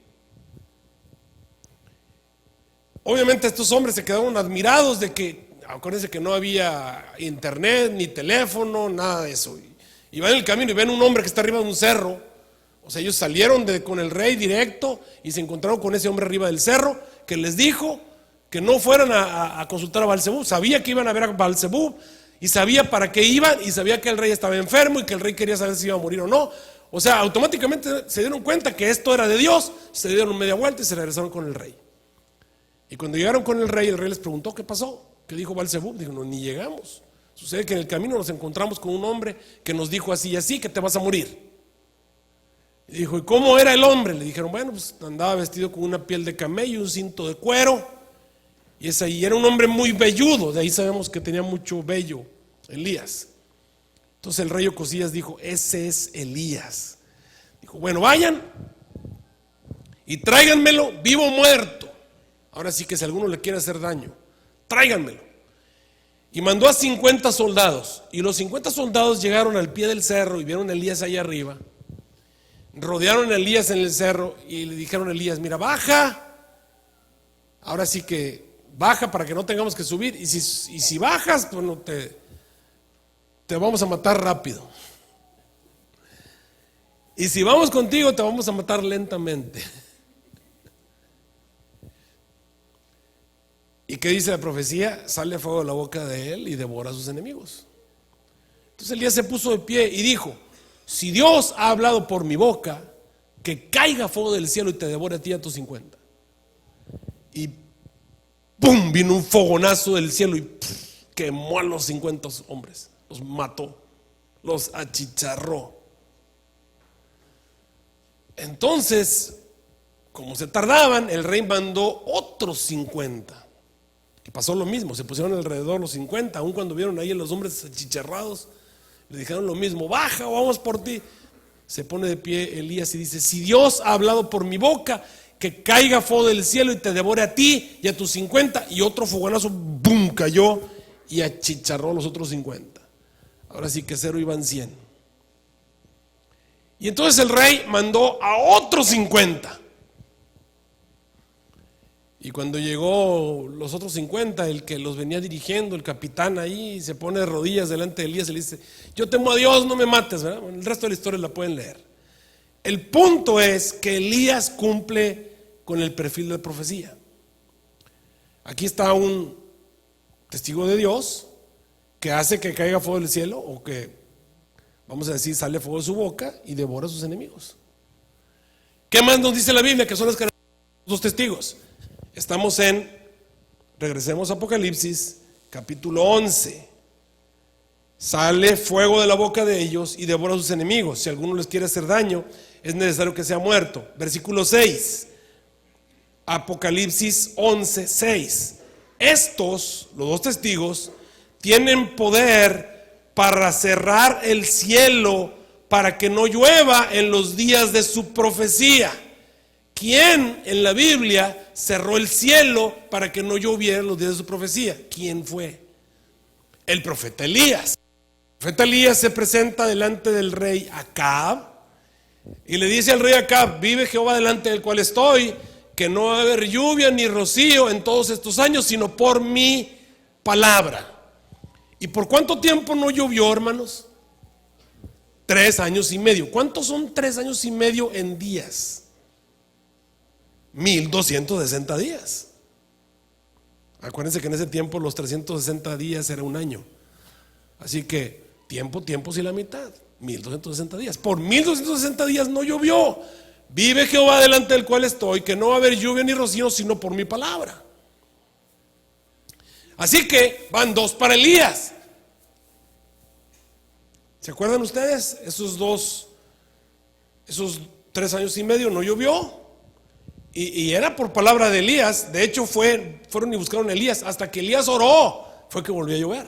Obviamente estos hombres se quedaron admirados de que, acuérdense que no había internet, ni teléfono, nada de eso. Y van en el camino y ven un hombre que está arriba de un cerro. O sea, ellos salieron con el rey directo y se encontraron con ese hombre arriba del cerro que les dijo que no fueran a consultar a Baal-Zebub. Sabía que iban a ver a Baal-Zebub y sabía para qué iban, y sabía que el rey estaba enfermo y que el rey quería saber si iba a morir o no. O sea, automáticamente se dieron cuenta que esto era de Dios, se dieron media vuelta y se regresaron con el rey. Y cuando llegaron con el rey les preguntó: ¿qué pasó? ¿Qué dijo Baal-Zebub? Dijo: no, ni llegamos. Sucede que en el camino nos encontramos con un hombre que nos dijo así y así, que te vas a morir. Y dijo: ¿y cómo era el hombre? Le dijeron: bueno, pues andaba vestido con una piel de camello y un cinto de cuero. Y era un hombre muy velludo, de ahí sabemos que tenía mucho vello, Elías. Entonces el rey Ocosías dijo: ese es Elías. Dijo: bueno, vayan y tráiganmelo vivo o muerto. Ahora sí que si alguno le quiere hacer daño, tráiganmelo. Y mandó a 50 soldados. Y los 50 soldados llegaron al pie del cerro y vieron a Elías allá arriba. Rodearon a Elías en el cerro y le dijeron a Elías: mira, baja. Ahora sí que baja para que no tengamos que subir. Y si bajas, pues no te vamos a matar rápido. Y si vamos contigo, te vamos a matar lentamente. ¿Y qué dice la profecía? Sale fuego de la boca de él y devora a sus enemigos. Entonces Elías se puso de pie y dijo: si Dios ha hablado por mi boca, que caiga fuego del cielo y te devore a ti y a tus 50. Y ¡pum! Vino un fogonazo del cielo y quemó a los 50 hombres. Los mató, los achicharró. Entonces, como se tardaban, el rey mandó otros 50. Y pasó lo mismo, se pusieron alrededor los 50, aun cuando vieron ahí a los hombres achicharrados, le dijeron lo mismo: baja o vamos por ti. Se pone de pie Elías y dice: si Dios ha hablado por mi boca, que caiga fuego del cielo y te devore a ti y a tus 50. Y otro fogonazo, ¡bum!, cayó y achicharró a los otros 50. Ahora sí que 0 iban 100. Y entonces el rey mandó a otros 50. Y cuando llegó los otros 50, el que los venía dirigiendo, el capitán ahí, se pone de rodillas delante de Elías y le dice: yo temo a Dios, no me mates, ¿verdad? Bueno, el resto de la historia la pueden leer. El punto es que Elías cumple con el perfil de profecía. Aquí está un testigo de Dios que hace que caiga fuego del cielo, o que, vamos a decir, sale fuego de su boca y devora a sus enemigos. ¿Qué más nos dice la Biblia? Que son las características de los testigos. Estamos regresemos a Apocalipsis, capítulo 11. Sale fuego de la boca de ellos y devora a sus enemigos. Si alguno les quiere hacer daño, es necesario que sea muerto. Versículo 6. Apocalipsis 11, 6. Estos, los dos testigos, tienen poder para cerrar el cielo para que no llueva en los días de su profecía. ¿Quién en la Biblia cerró el cielo para que no lloviera en los días de su profecía? ¿Quién fue? El profeta Elías. El profeta Elías se presenta delante del rey Acab y le dice al rey Acab: vive Jehová delante del cual estoy, que no va a haber lluvia ni rocío en todos estos años, sino por mi palabra. ¿Y por cuánto tiempo no llovió, hermanos? 3 años y medio. ¿Cuántos son 3 años y medio en días? 1260 días. Acuérdense que en ese tiempo los 360 días era un año. Así que tiempos y la mitad, 1260 días. Por 1260 días no llovió. Vive Jehová delante del cual estoy, que no va a haber lluvia ni rocío sino por mi palabra. Así que van 2 para Elías. ¿Se acuerdan ustedes? Esos 3 años y medio no llovió. Y era por palabra de Elías. De hecho fueron y buscaron a Elías. Hasta que Elías oró, fue que volvió a llover.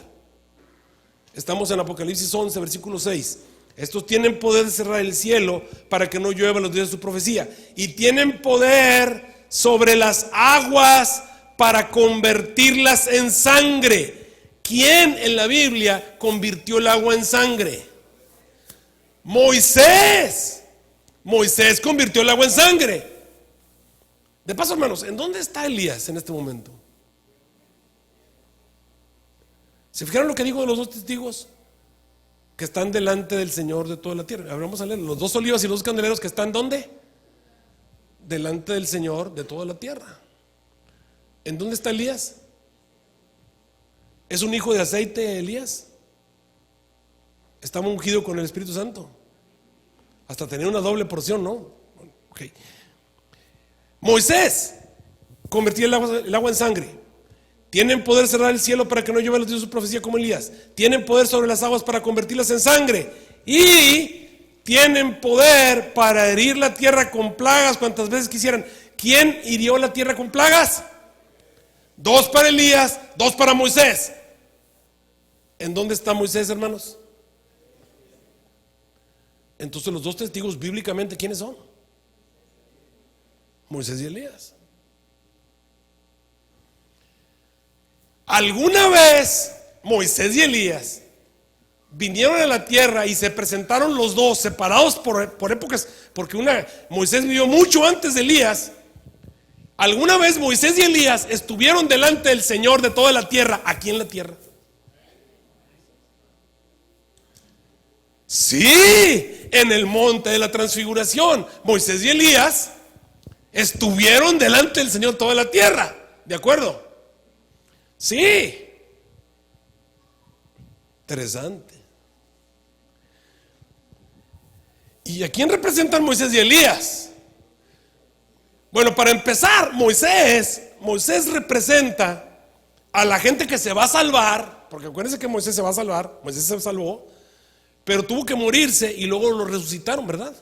Estamos en Apocalipsis 11, versículo 6. Estos tienen poder de cerrar el cielo para que no llueva los días de su profecía. Y tienen poder sobre las aguas para convertirlas en sangre. ¿Quién en la Biblia convirtió el agua en sangre? Moisés. Moisés convirtió el agua en sangre. De paso, hermanos, ¿en dónde está Elías en este momento? ¿Se fijaron lo que digo de los 2 testigos? Que están delante del Señor de toda la tierra. Ahora vamos a leer los 2 olivas y los 2 candeleros que están ¿dónde? Delante del Señor de toda la tierra. ¿En dónde está Elías? ¿Es un hijo de aceite Elías? Estaba ungido con el Espíritu Santo. Hasta tenía una doble porción, ¿no? Okay. Moisés convertía el agua en sangre. Tienen poder cerrar el cielo para que no llueva los días de su profecía como Elías. Tienen poder sobre las aguas para convertirlas en sangre. Y tienen poder para herir la tierra con plagas cuantas veces quisieran. ¿Quién hirió la tierra con plagas? 2 para Elías, 2 para Moisés. ¿En dónde está Moisés, hermanos? Entonces los 2 testigos bíblicamente, ¿quiénes son? Moisés y Elías. Alguna vez Moisés y Elías vinieron a la tierra y se presentaron los 2 separados por épocas, porque Moisés vivió mucho antes de Elías. Alguna vez Moisés y Elías estuvieron delante del Señor de toda la tierra, aquí en la tierra. Sí, en el monte de la transfiguración, Moisés y Elías estuvieron delante del Señor toda la tierra, ¿de acuerdo? Sí. Interesante. ¿Y a quién representan Moisés y Elías? Bueno, para empezar, Moisés representa a la gente que se va a salvar, porque acuérdense que Moisés se va a salvar, Moisés se salvó, pero tuvo que morirse y luego lo resucitaron, ¿verdad?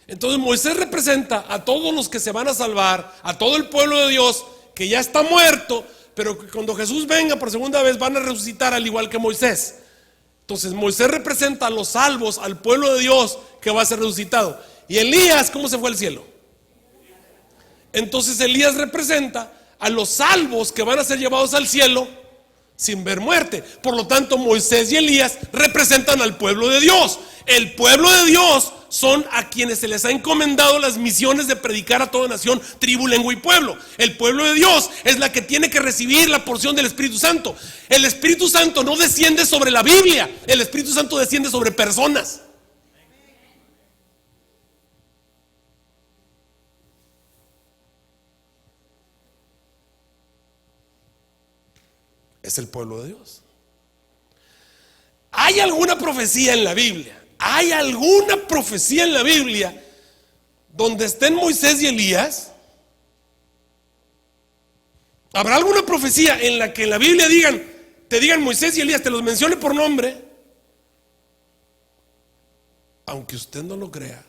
Entonces Moisés representa a todos los que se van a salvar, a todo el pueblo de Dios que ya está muerto, pero que cuando Jesús venga por segunda vez van a resucitar al igual que Moisés. Entonces Moisés representa a los salvos, al pueblo de Dios que va a ser resucitado. ¿Y Elías cómo se fue al cielo? Entonces Elías representa a los salvos que van a ser llevados al cielo sin ver muerte. Por lo tanto, Moisés y Elías representan al pueblo de Dios. El pueblo de Dios son a quienes se les ha encomendado las misiones de predicar a toda nación, tribu, lengua y pueblo. El pueblo de Dios es la que tiene que recibir la porción del Espíritu Santo. El Espíritu Santo no desciende sobre la Biblia, el Espíritu Santo desciende sobre personas. Es el pueblo de Dios. ¿hay alguna profecía en la Biblia? ¿Hay alguna profecía en la Biblia donde estén Moisés y Elías? ¿Habrá alguna profecía en la que en la Biblia te digan Moisés y Elías, te los mencione por nombre? Aunque usted no lo crea,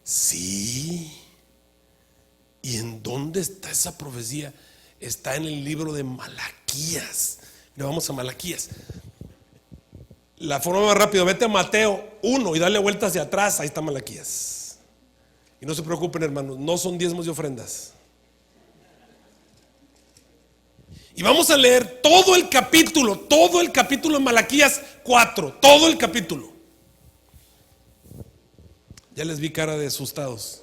sí. ¿Y en dónde está esa profecía? Está en el libro de Malaquías. Le vamos a Malaquías. La forma más rápida, vete a Mateo 1 y dale vueltas hacia atrás. Ahí está Malaquías. Y no se preocupen, hermanos, no son diezmos y ofrendas. Y vamos a leer todo el capítulo de Malaquías 4, todo el capítulo. Ya les vi cara de asustados.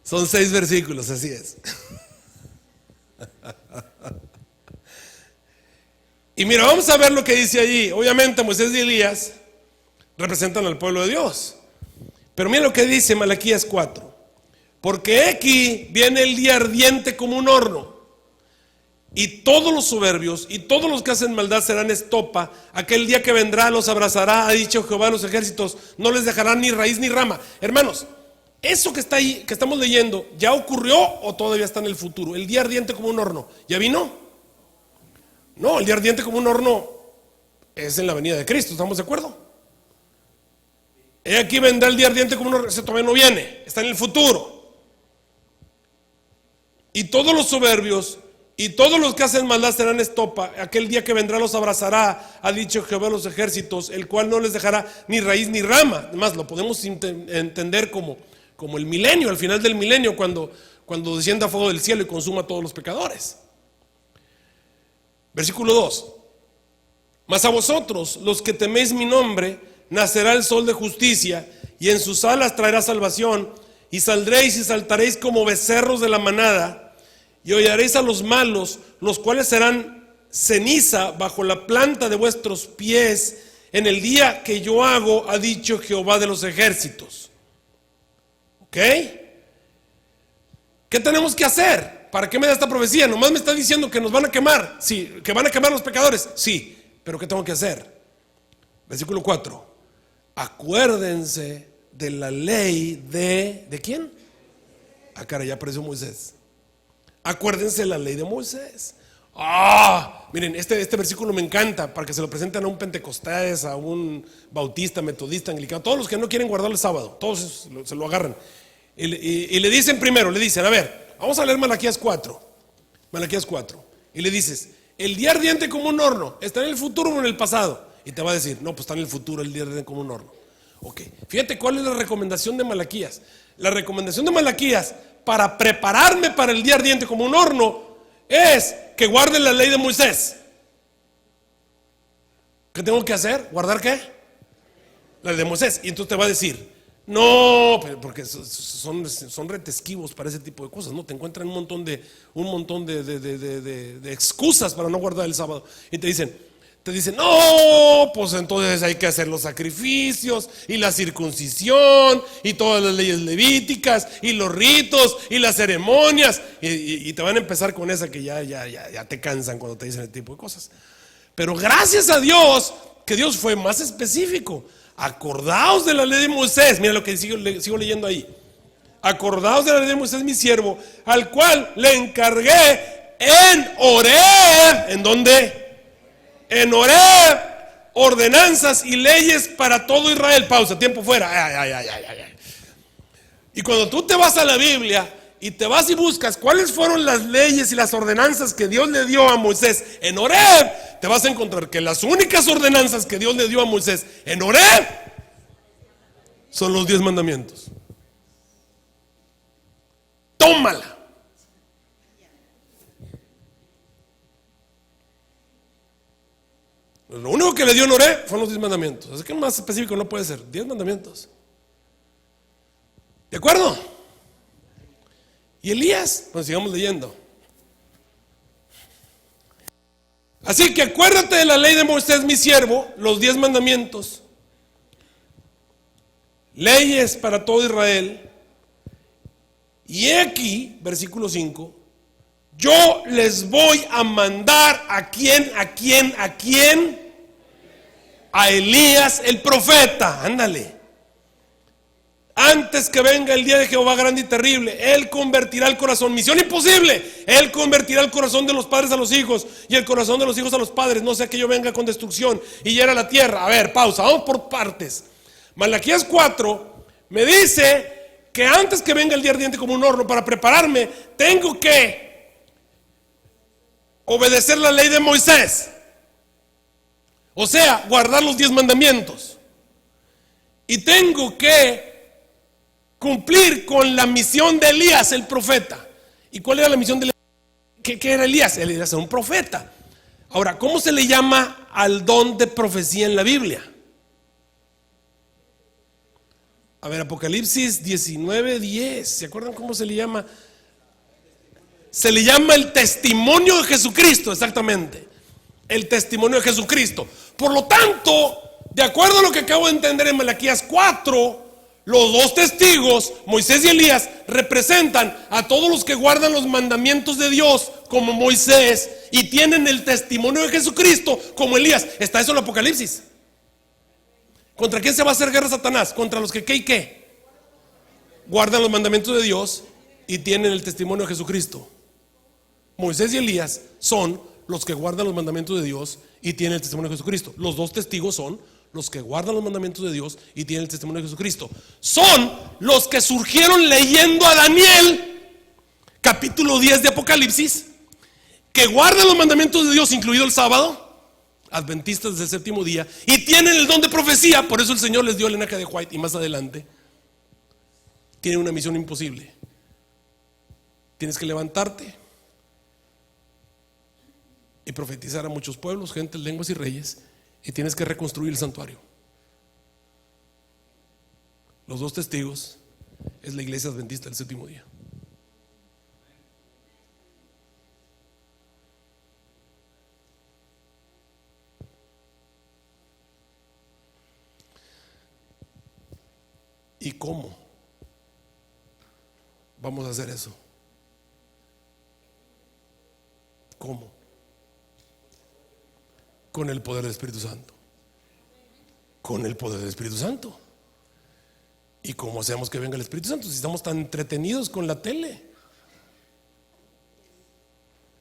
Son 6 versículos, así es. Y mira, vamos a ver lo que dice allí. Obviamente Moisés y Elías representan al pueblo de Dios. Pero mira lo que dice Malaquías 4. Porque aquí viene el día ardiente como un horno, y todos los soberbios y todos los que hacen maldad serán estopa. Aquel día que vendrá los abrazará, ha dicho Jehová de los ejércitos, no les dejará ni raíz ni rama. Hermanos, eso que está ahí, que estamos leyendo, ¿ya ocurrió o todavía está en el futuro? El día ardiente como un horno, ¿ya vino? No, el día ardiente como un horno es en la venida de Cristo, ¿estamos de acuerdo? Aquí vendrá el día ardiente como un horno, ese todavía no viene, está en el futuro. Y todos los soberbios y todos los que hacen maldad serán estopa. Aquel día que vendrá los abrazará, ha dicho Jehová de los ejércitos, el cual no les dejará ni raíz ni rama. Además, lo podemos entender como el milenio, al final del milenio, cuando descienda fuego del cielo y consuma a todos los pecadores. Versículo 2. Mas a vosotros, los que teméis mi nombre, nacerá el sol de justicia, y en sus alas traerá salvación, y saldréis y saltaréis como becerros de la manada, y hollaréis a los malos, los cuales serán ceniza bajo la planta de vuestros pies en el día que yo hago, ha dicho Jehová de los ejércitos. ¿Ok? ¿Qué tenemos que hacer? ¿Para qué me da esta profecía? Nomás me está diciendo que nos van a quemar. Sí, que van a quemar los pecadores. Sí, pero ¿qué tengo que hacer? Versículo 4. Acuérdense de la ley ¿de quién? Ah, cara, ya apareció Moisés. Acuérdense de la ley de Moisés. Miren, este versículo me encanta para que se lo presenten a un pentecostés, a un bautista, metodista, anglicano, todos los que no quieren guardar el sábado, todos se lo agarran. Y le dicen primero, a ver, vamos a leer Malaquías 4. Malaquías 4. Y le dices, el día ardiente como un horno, ¿está en el futuro o en el pasado? Y te va a decir, no, pues está en el futuro, el día ardiente como un horno. Ok, fíjate cuál es la recomendación de Malaquías. La recomendación de Malaquías para prepararme para el día ardiente como un horno es que guarden la ley de Moisés. ¿Qué tengo que hacer? ¿Guardar qué? La ley de Moisés. Y entonces te va a decir, no, porque son retesquivos para ese tipo de cosas, ¿no? Te encuentran un montón de excusas para no guardar el sábado. Y te dicen, no, pues entonces hay que hacer los sacrificios y la circuncisión y todas las leyes levíticas y los ritos y las ceremonias, y te van a empezar con esa que ya te cansan cuando te dicen ese tipo de cosas. Pero gracias a Dios que Dios fue más específico. Acordaos de la ley de Moisés. Mira lo que sigo leyendo ahí. Acordaos de la ley de Moisés mi siervo, al cual le encargué en Horeb. ¿En dónde? En Horeb, ordenanzas y leyes para todo Israel. Pausa, tiempo fuera. Y cuando tú te vas a la Biblia y te vas y buscas cuáles fueron las leyes y las ordenanzas que Dios le dio a Moisés en Horeb, te vas a encontrar que las únicas ordenanzas que Dios le dio a Moisés en Horeb son los 10 mandamientos. Tómala. Lo único que le dio en Horeb fueron los 10 mandamientos. Así que más específico no puede ser. 10 mandamientos. ¿De acuerdo? Y Elías, pues sigamos leyendo. Así que acuérdate de la ley de Moisés mi siervo, los 10 mandamientos, leyes para todo Israel. Y he aquí, versículo 5, yo les voy a mandar ¿a quién? A Elías el profeta. Ándale. Antes que venga el día de Jehová grande y terrible, Él convertirá el corazón. Misión imposible. Él convertirá el corazón de los padres a los hijos y el corazón de los hijos a los padres. No sea que yo venga con destrucción y hiera la tierra. A ver, pausa, vamos por partes. Malaquías 4 me dice que antes que venga el día ardiente como un horno, para prepararme, tengo que obedecer la ley de Moisés. O sea, guardar los 10 mandamientos. Y tengo que cumplir con la misión de Elías el profeta. ¿Y cuál era la misión de Elías? ¿Qué era Elías? Elías era un profeta. Ahora, ¿cómo se le llama al don de profecía en la Biblia? A ver, Apocalipsis 19:10. ¿Se acuerdan cómo se le llama? Se le llama el testimonio de Jesucristo, exactamente. El testimonio de Jesucristo. Por lo tanto, de acuerdo a lo que acabo de entender en Malaquías 4, los dos testigos, Moisés y Elías, representan a todos los que guardan los mandamientos de Dios como Moisés y tienen el testimonio de Jesucristo como Elías. Está eso en el Apocalipsis. ¿Contra quién se va a hacer guerra Satanás? Contra los que ¿qué y qué? Guardan los mandamientos de Dios y tienen el testimonio de Jesucristo. Moisés y Elías son los que guardan los mandamientos de Dios y tienen el testimonio de Jesucristo. Los dos testigos son los que guardan los mandamientos de Dios y tienen el testimonio de Jesucristo. Son los que surgieron leyendo a Daniel, capítulo 10 de Apocalipsis, que guardan los mandamientos de Dios, incluido el sábado, adventistas del séptimo día, y tienen el don de profecía. Por eso el Señor les dio el linaje de White, y más adelante tienen una misión imposible. Tienes que levantarte y profetizar a muchos pueblos, gentes, lenguas y reyes, y tienes que reconstruir el santuario. Los dos testigos es la iglesia adventista del séptimo día. ¿Y cómo vamos a hacer eso? ¿Cómo? Con el poder del Espíritu Santo. Con el poder del Espíritu Santo. ¿Y cómo hacemos que venga el Espíritu Santo si estamos tan entretenidos con la tele?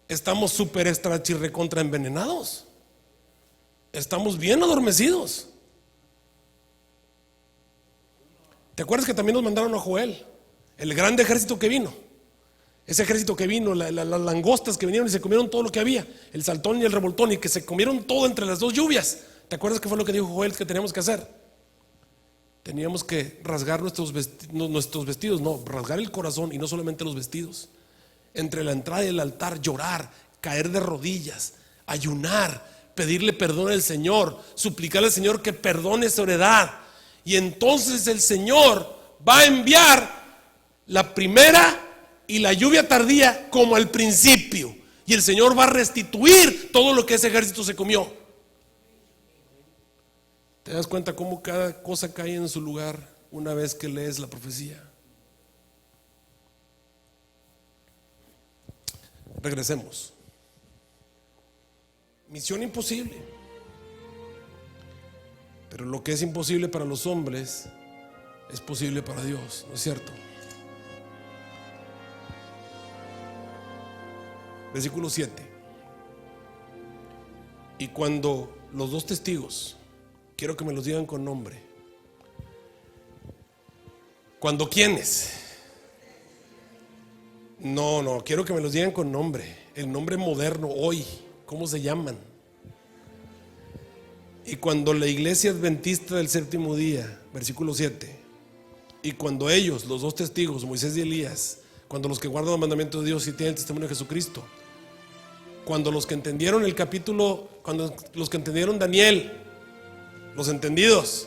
Estamos súper extra chirrecontra envenenados. Estamos bien adormecidos. ¿Te acuerdas que también nos mandaron a Joel? El grande ejército que vino. Ese ejército que vino, las langostas que vinieron y se comieron todo lo que había, el saltón y el revoltón, y que se comieron todo entre las dos lluvias. ¿Te acuerdas qué fue lo que dijo Joel que teníamos que hacer? Teníamos que rasgar nuestros vestidos, no, rasgar el corazón y no solamente los vestidos. Entre la entrada y el altar, llorar, caer de rodillas, ayunar, pedirle perdón al Señor, suplicarle al Señor que perdone su heredad. Y entonces el Señor va a enviar la primera y la lluvia tardía como al principio. Y el Señor va a restituir todo lo que ese ejército se comió. ¿Te das cuenta cómo cada cosa cae en su lugar una vez que lees la profecía? Regresemos. Misión imposible. Pero lo que es imposible para los hombres es posible para Dios, ¿no es cierto? Versículo 7. Y cuando los dos testigos, quiero que me los digan con nombre. ¿Cuándo quiénes? No, quiero que me los digan con nombre. El nombre moderno hoy, ¿cómo se llaman? Y cuando la iglesia adventista del séptimo día, versículo 7, y cuando ellos, los dos testigos, Moisés y Elías, cuando los que guardan los mandamientos de Dios y tienen el testimonio de Jesucristo, cuando los que entendieron el capítulo, cuando los que entendieron Daniel, los entendidos,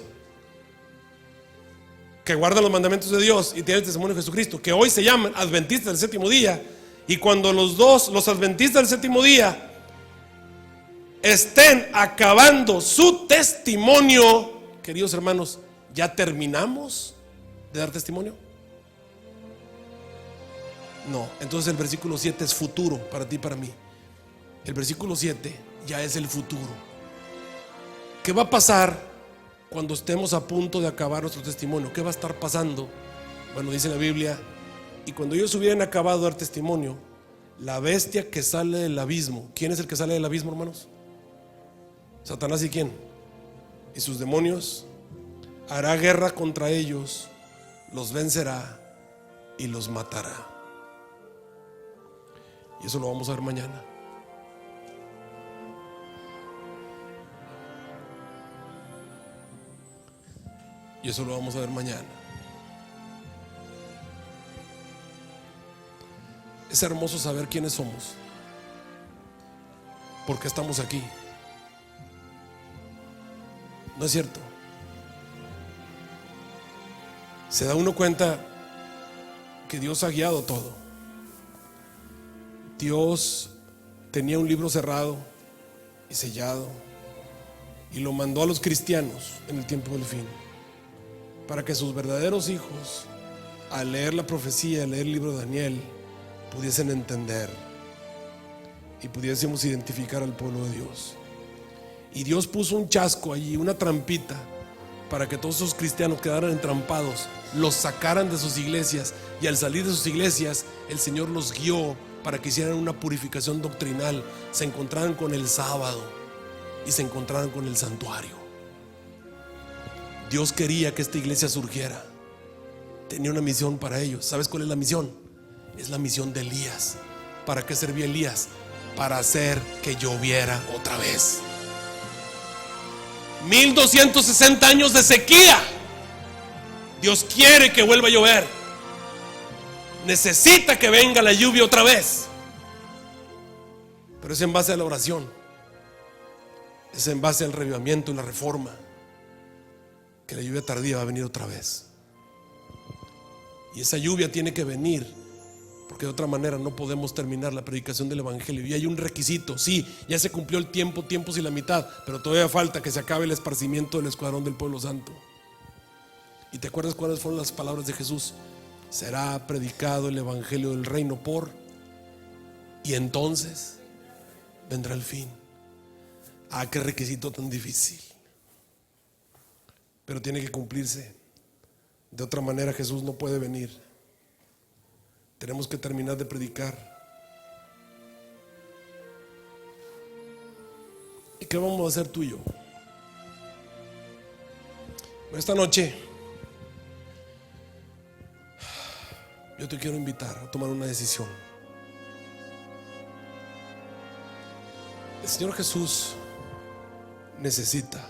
que guardan los mandamientos de Dios y tienen el testimonio de Jesucristo, que hoy se llaman adventistas del séptimo día, y cuando los adventistas del séptimo día estén acabando su testimonio, queridos hermanos, ¿ya terminamos de dar testimonio? No, entonces el versículo 7 es futuro para ti y para mí. El versículo 7 ya es el futuro. ¿Qué va a pasar cuando estemos a punto de acabar nuestro testimonio? ¿Qué va a estar pasando? Bueno, dice la Biblia: y cuando ellos hubieran acabado de dar testimonio, la bestia que sale del abismo. ¿Quién es el que sale del abismo, hermanos? Satanás. ¿Y quién? Y sus demonios. Hará guerra contra ellos, los vencerá y los matará. Y eso lo vamos a ver mañana. Y eso lo vamos a ver mañana. Es hermoso saber quiénes somos, porque estamos aquí. ¿No es cierto? Se da uno cuenta que Dios ha guiado todo. Dios tenía un libro cerrado y sellado y lo mandó a los cristianos en el tiempo del fin, para que sus verdaderos hijos, al leer la profecía, al leer el libro de Daniel, pudiesen entender y pudiésemos identificar al pueblo de Dios. Y Dios puso un chasco allí, una trampita, para que todos esos cristianos quedaran entrampados, los sacaran de sus iglesias, y al salir de sus iglesias el Señor los guió para que hicieran una purificación doctrinal, se encontraran con el sábado y se encontraran con el santuario. Dios quería que esta iglesia surgiera. Tenía una misión para ellos. ¿Sabes cuál es la misión? Es la misión de Elías. ¿Para qué servía Elías? Para hacer que lloviera otra vez. 1260 años de sequía. Dios quiere que vuelva a llover. Necesita que venga la lluvia otra vez. Pero es en base a la oración, es en base al revivamiento y la reforma, que la lluvia tardía va a venir otra vez. Y esa lluvia tiene que venir, porque de otra manera no podemos terminar la predicación del evangelio. Y hay un requisito: sí, ya se cumplió el tiempo, tiempos y la mitad, pero todavía falta que se acabe el esparcimiento del escuadrón del pueblo santo. ¿Y te acuerdas cuáles fueron las palabras de Jesús? Será predicado el evangelio del reino por, y entonces vendrá el fin. Ah, qué requisito tan difícil, pero tiene que cumplirse. De otra manera Jesús no puede venir. Tenemos que terminar de predicar. ¿Y qué vamos a hacer tú y yo? Esta noche yo te quiero invitar a tomar una decisión. El Señor Jesús necesita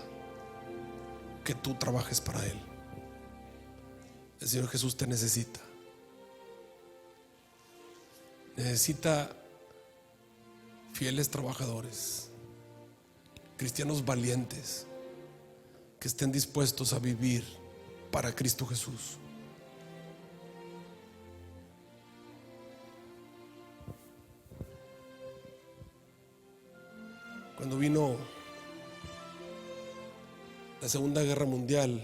que tú trabajes para Él. El Señor Jesús te necesita. Necesita fieles trabajadores, cristianos valientes, que estén dispuestos a vivir para Cristo Jesús. Cuando vino la Segunda Guerra Mundial,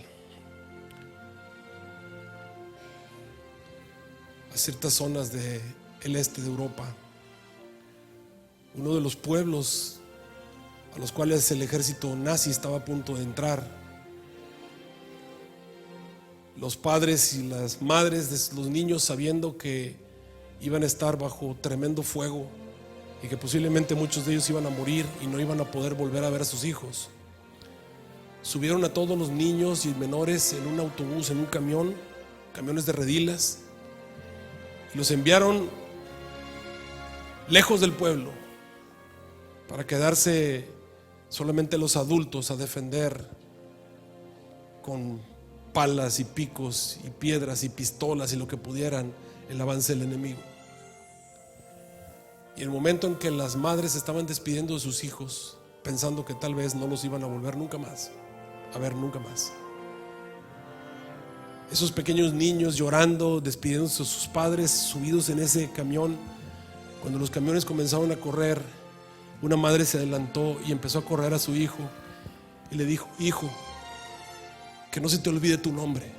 a ciertas zonas del este de Europa, uno de los pueblos a los cuales el ejército nazi estaba a punto de entrar, los padres y las madres de los niños, sabiendo que iban a estar bajo tremendo fuego y que posiblemente muchos de ellos iban a morir y no iban a poder volver a ver a sus hijos, subieron a todos los niños y menores en un autobús, en un camión, camiones de redilas, y los enviaron lejos del pueblo para quedarse solamente los adultos a defender con palas y picos y piedras y pistolas y lo que pudieran el avance del enemigo. Y el momento en que las madres estaban despidiendo de sus hijos, pensando que tal vez no los iban a volver nunca más a ver, nunca más, esos pequeños niños llorando, despidiéndose de sus padres, subidos en ese camión, cuando los camiones comenzaron a correr, una madre se adelantó y empezó a correr a su hijo y le dijo: hijo, que no se te olvide tu nombre,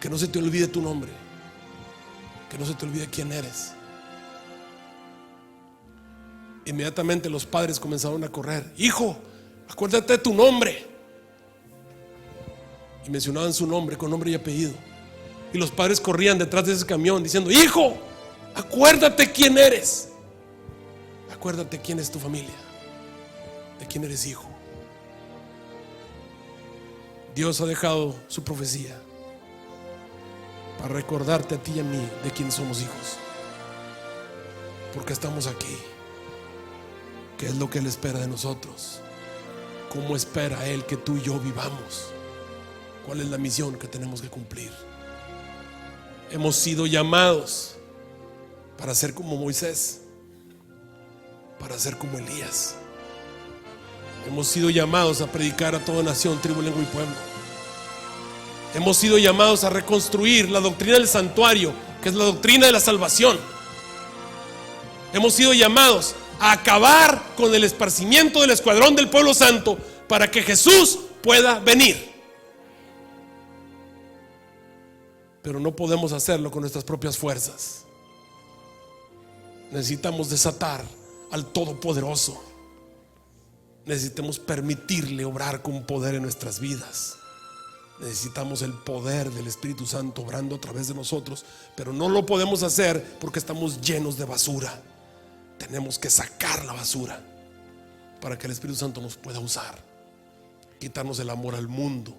que no se te olvide tu nombre, que no se te olvide quién eres. Inmediatamente los padres comenzaron a correr. Hijo, acuérdate de tu nombre. Y mencionaban su nombre con nombre y apellido. Y los padres corrían detrás de ese camión diciendo: hijo, acuérdate quién eres. Acuérdate quién es tu familia, de quién eres hijo. Dios ha dejado su profecía para recordarte a ti y a mí de quién somos hijos, porque estamos aquí. ¿Qué es lo que Él espera de nosotros? ¿Cómo espera Él que tú y yo vivamos? ¿Cuál es la misión que tenemos que cumplir? Hemos sido llamados para ser como Moisés, para ser como Elías. Hemos sido llamados a predicar a toda nación, tribu, lengua y pueblo. Hemos sido llamados a reconstruir la doctrina del santuario, que es la doctrina de la salvación. Hemos sido llamados a acabar con el esparcimiento del escuadrón del pueblo santo para que Jesús pueda venir. Pero no podemos hacerlo con nuestras propias fuerzas. Necesitamos desatar al Todopoderoso. Necesitamos permitirle obrar con poder en nuestras vidas. Necesitamos el poder del Espíritu Santo obrando a través de nosotros, pero no lo podemos hacer porque estamos llenos de basura. Tenemos que sacar la basura para que el Espíritu Santo nos pueda usar. Quitarnos el amor al mundo,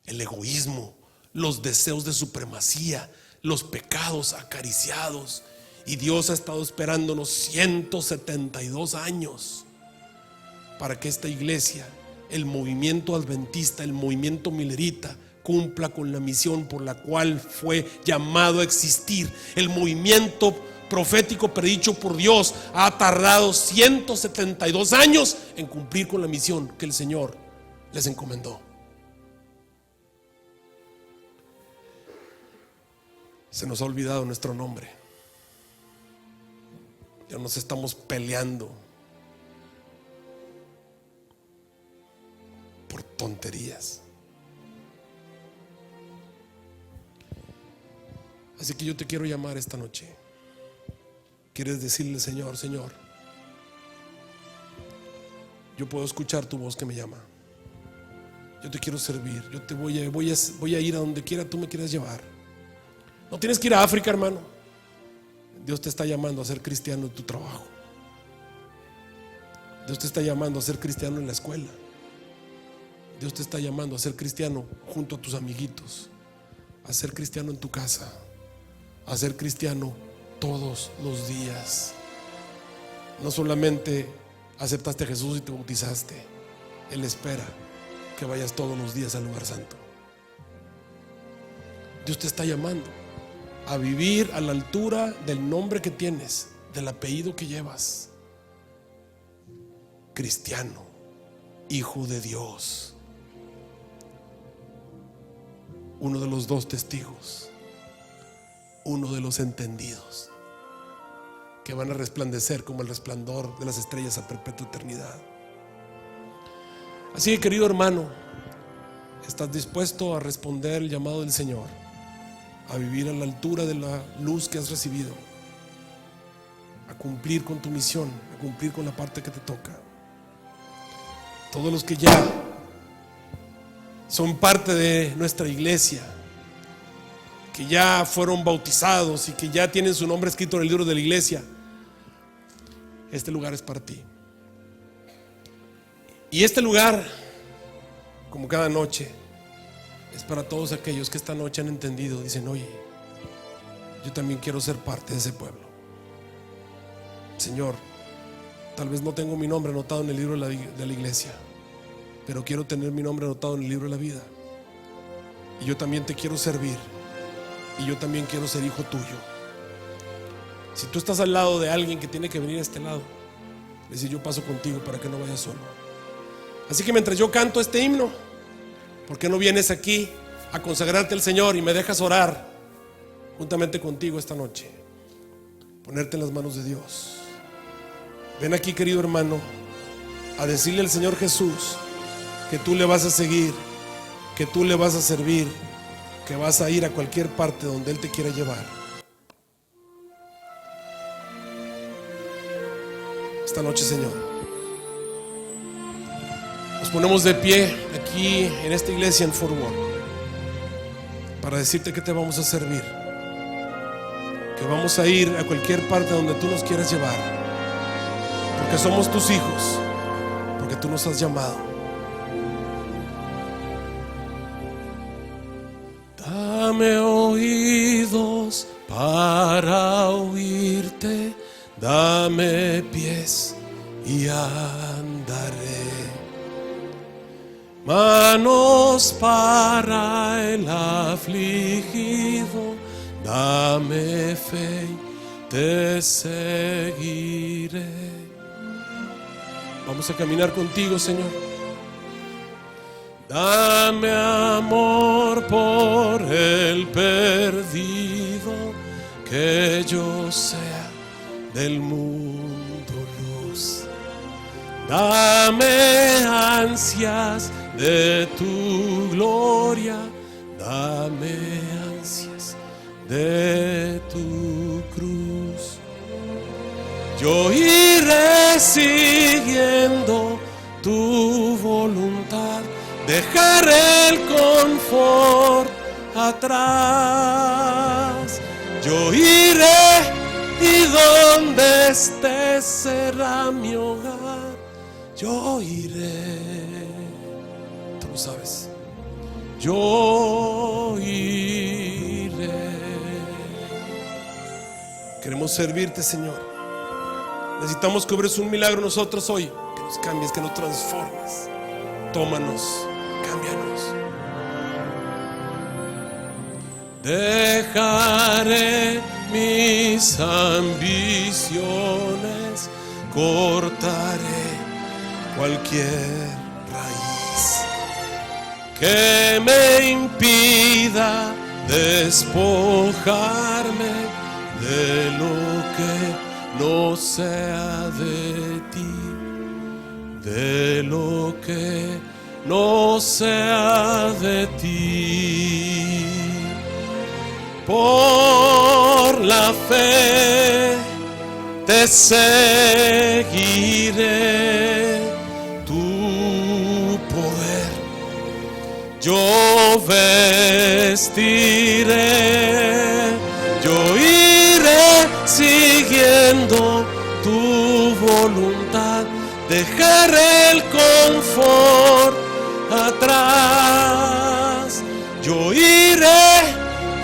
el egoísmo, los deseos de supremacía, los pecados acariciados. Y Dios ha estado esperándonos 172 años para que esta iglesia, el movimiento adventista, el movimiento milerita, cumpla con la misión por la cual fue llamado a existir. El movimiento profético predicho por Dios ha tardado 172 años en cumplir con la misión que el Señor les encomendó. Se nos ha olvidado nuestro nombre. Ya nos estamos peleando por tonterías. Así que yo te quiero llamar esta noche. ¿Quieres decirle: Señor, Señor, yo puedo escuchar tu voz que me llama? Yo te quiero servir. Yo te voy a ir a donde quiera tú me quieras llevar. No tienes que ir a África, hermano. Dios te está llamando a ser cristiano en tu trabajo. Dios te está llamando a ser cristiano en la escuela. Dios te está llamando a ser cristiano junto a tus amiguitos, a ser cristiano en tu casa, a ser cristiano todos los días. No solamente aceptaste a Jesús y te bautizaste. Él espera que vayas todos los días al lugar santo. Dios te está llamando a vivir a la altura del nombre que tienes, del apellido que llevas. Cristiano, hijo de Dios. Uno de los dos testigos, uno de los entendidos, que van a resplandecer como el resplandor de las estrellas a perpetua eternidad. Así que, querido hermano, ¿estás dispuesto a responder el llamado del Señor? A vivir a la altura de la luz que has recibido, a cumplir con tu misión, a cumplir con la parte que te toca. Todos los que ya son parte de nuestra iglesia, que ya fueron bautizados y que ya tienen su nombre escrito en el libro de la iglesia, este lugar es para ti. Y este lugar, como cada noche, es para todos aquellos que esta noche han entendido. Dicen: oye, yo también quiero ser parte de ese pueblo. Señor, tal vez no tengo mi nombre anotado en el libro de la iglesia, pero quiero tener mi nombre anotado en el libro de la vida. Y yo también te quiero servir. Y yo también quiero ser hijo tuyo. Si tú estás al lado de alguien que tiene que venir a este lado, le dice: yo paso contigo para que no vayas solo. Así que mientras yo canto este himno, ¿por qué no vienes aquí a consagrarte al Señor y me dejas orar juntamente contigo esta noche? Ponerte en las manos de Dios. Ven aquí, querido hermano, a decirle al Señor Jesús que tú le vas a seguir, que tú le vas a servir, que vas a ir a cualquier parte donde Él te quiera llevar. esta noche, Señor. Nos ponemos de pie aquí en esta iglesia en Fort Worth para decirte que te vamos a servir, que vamos a ir a cualquier parte donde tú nos quieras llevar, porque somos tus hijos, porque tú nos has llamado. Dame oídos para oírte, dame pies y andaré, manos para el afligido, dame fe y te seguiré. Vamos a caminar contigo, Señor. Dame amor por el perdido, que yo sea del mundo luz. Dame ansias de tu gloria, dame ansias de tu cruz. Yo iré siguiendo tu voluntad, dejaré el confort atrás. Yo iré y donde estés será mi hogar. Yo iré, tú lo sabes. Yo iré. Queremos servirte, Señor. Necesitamos que obres un milagro nosotros hoy, que nos cambies, que nos transformes. Tómanos, cámbianos. Dejaré mis ambiciones, cortaré cualquier raíz que me impida despojarme de lo que no sea de ti, de lo que no sea de ti. Por la fe te seguiré, tu poder yo vestiré, yo iré siguiendo tu voluntad, dejaré el confort atrás. Yo iré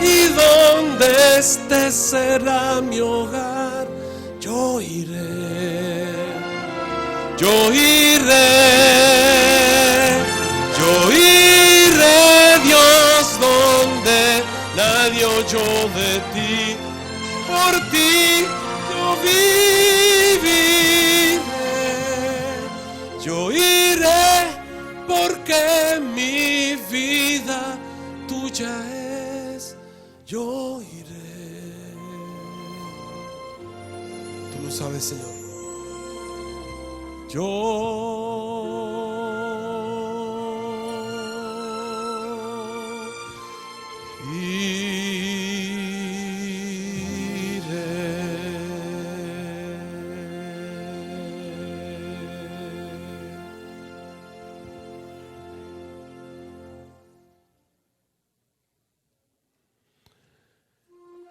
y donde estés será mi hogar. Yo iré, yo iré, yo iré, Dios, donde nadie oyó de ti. Por ti yo viviré, yo iré, porque mi vida tuya es. Yo iré. Tú lo sabes, Señor. Yo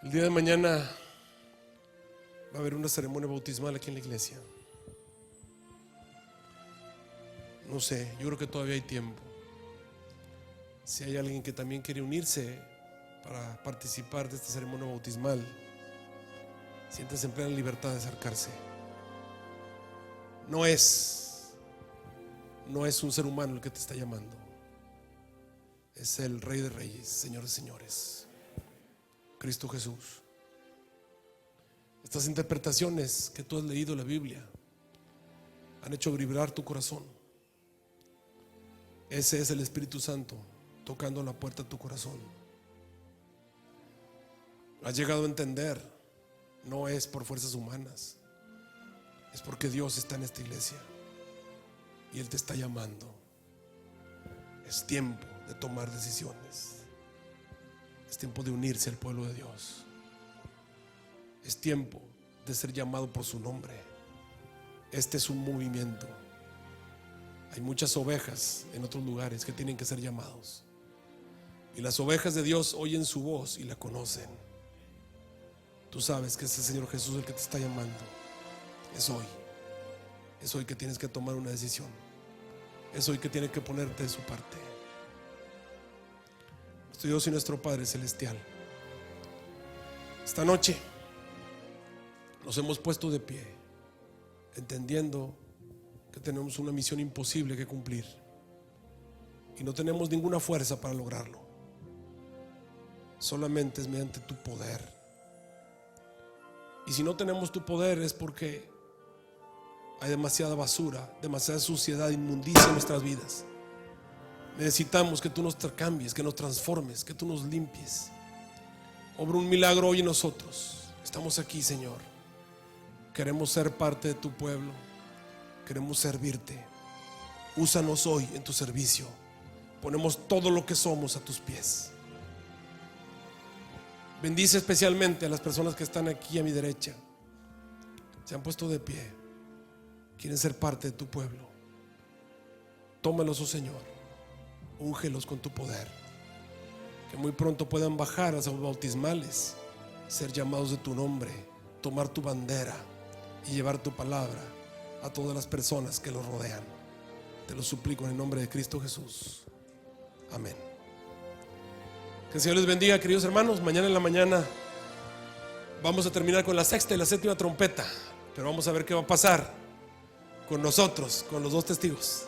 el día de mañana va a haber una ceremonia bautismal aquí en la iglesia. No sé, yo creo que todavía hay tiempo. Si hay alguien que también quiere unirse para participar de esta ceremonia bautismal, siéntese en plena libertad de acercarse. No es un ser humano el que te está llamando. Es el Rey de Reyes, Señor de Señores, Cristo Jesús. Estas interpretaciones que tú has leído en la Biblia han hecho vibrar tu corazón. Ese es el Espíritu Santo tocando la puerta de tu corazón. Has llegado a entender, no es por fuerzas humanas, es porque Dios está en esta iglesia y Él te está llamando. Es tiempo de tomar decisiones. Es tiempo de unirse al pueblo de Dios. Es tiempo de ser llamado por su nombre. Este es un movimiento. Hay muchas ovejas en otros lugares que tienen que ser llamados. Y las ovejas de Dios oyen su voz y la conocen. Tú sabes que es el Señor Jesús el que te está llamando. Es hoy. Es hoy que tienes que tomar una decisión. Es hoy que tienes que ponerte de su parte. Nuestro Dios y nuestro Padre Celestial, esta noche nos hemos puesto de pie, entendiendo que tenemos una misión imposible que cumplir y no tenemos ninguna fuerza para lograrlo. Solamente es mediante tu poder. Y si no tenemos tu poder es porque hay demasiada basura, demasiada suciedad, inmundicia en nuestras vidas. Necesitamos que tú nos cambies, que nos transformes, que tú nos limpies. Obra un milagro hoy en nosotros. Estamos aquí, Señor. Queremos ser parte de tu pueblo. Queremos servirte. Úsanos hoy en tu servicio. Ponemos todo lo que somos a tus pies. Bendice especialmente a las personas que están aquí a mi derecha. Se han puesto de pie. Quieren ser parte de tu pueblo. Tómalos, oh Señor. Úngelos con tu poder. Que muy pronto puedan bajar a las aguas bautismales, ser llamados de tu nombre, tomar tu bandera y llevar tu palabra a todas las personas que los rodean. Te lo suplico en el nombre de Cristo Jesús. Amén. Que el Señor les bendiga, queridos hermanos. Mañana en la mañana vamos a terminar con la sexta y la séptima trompeta, pero vamos a ver qué va a pasar con nosotros, con los dos testigos.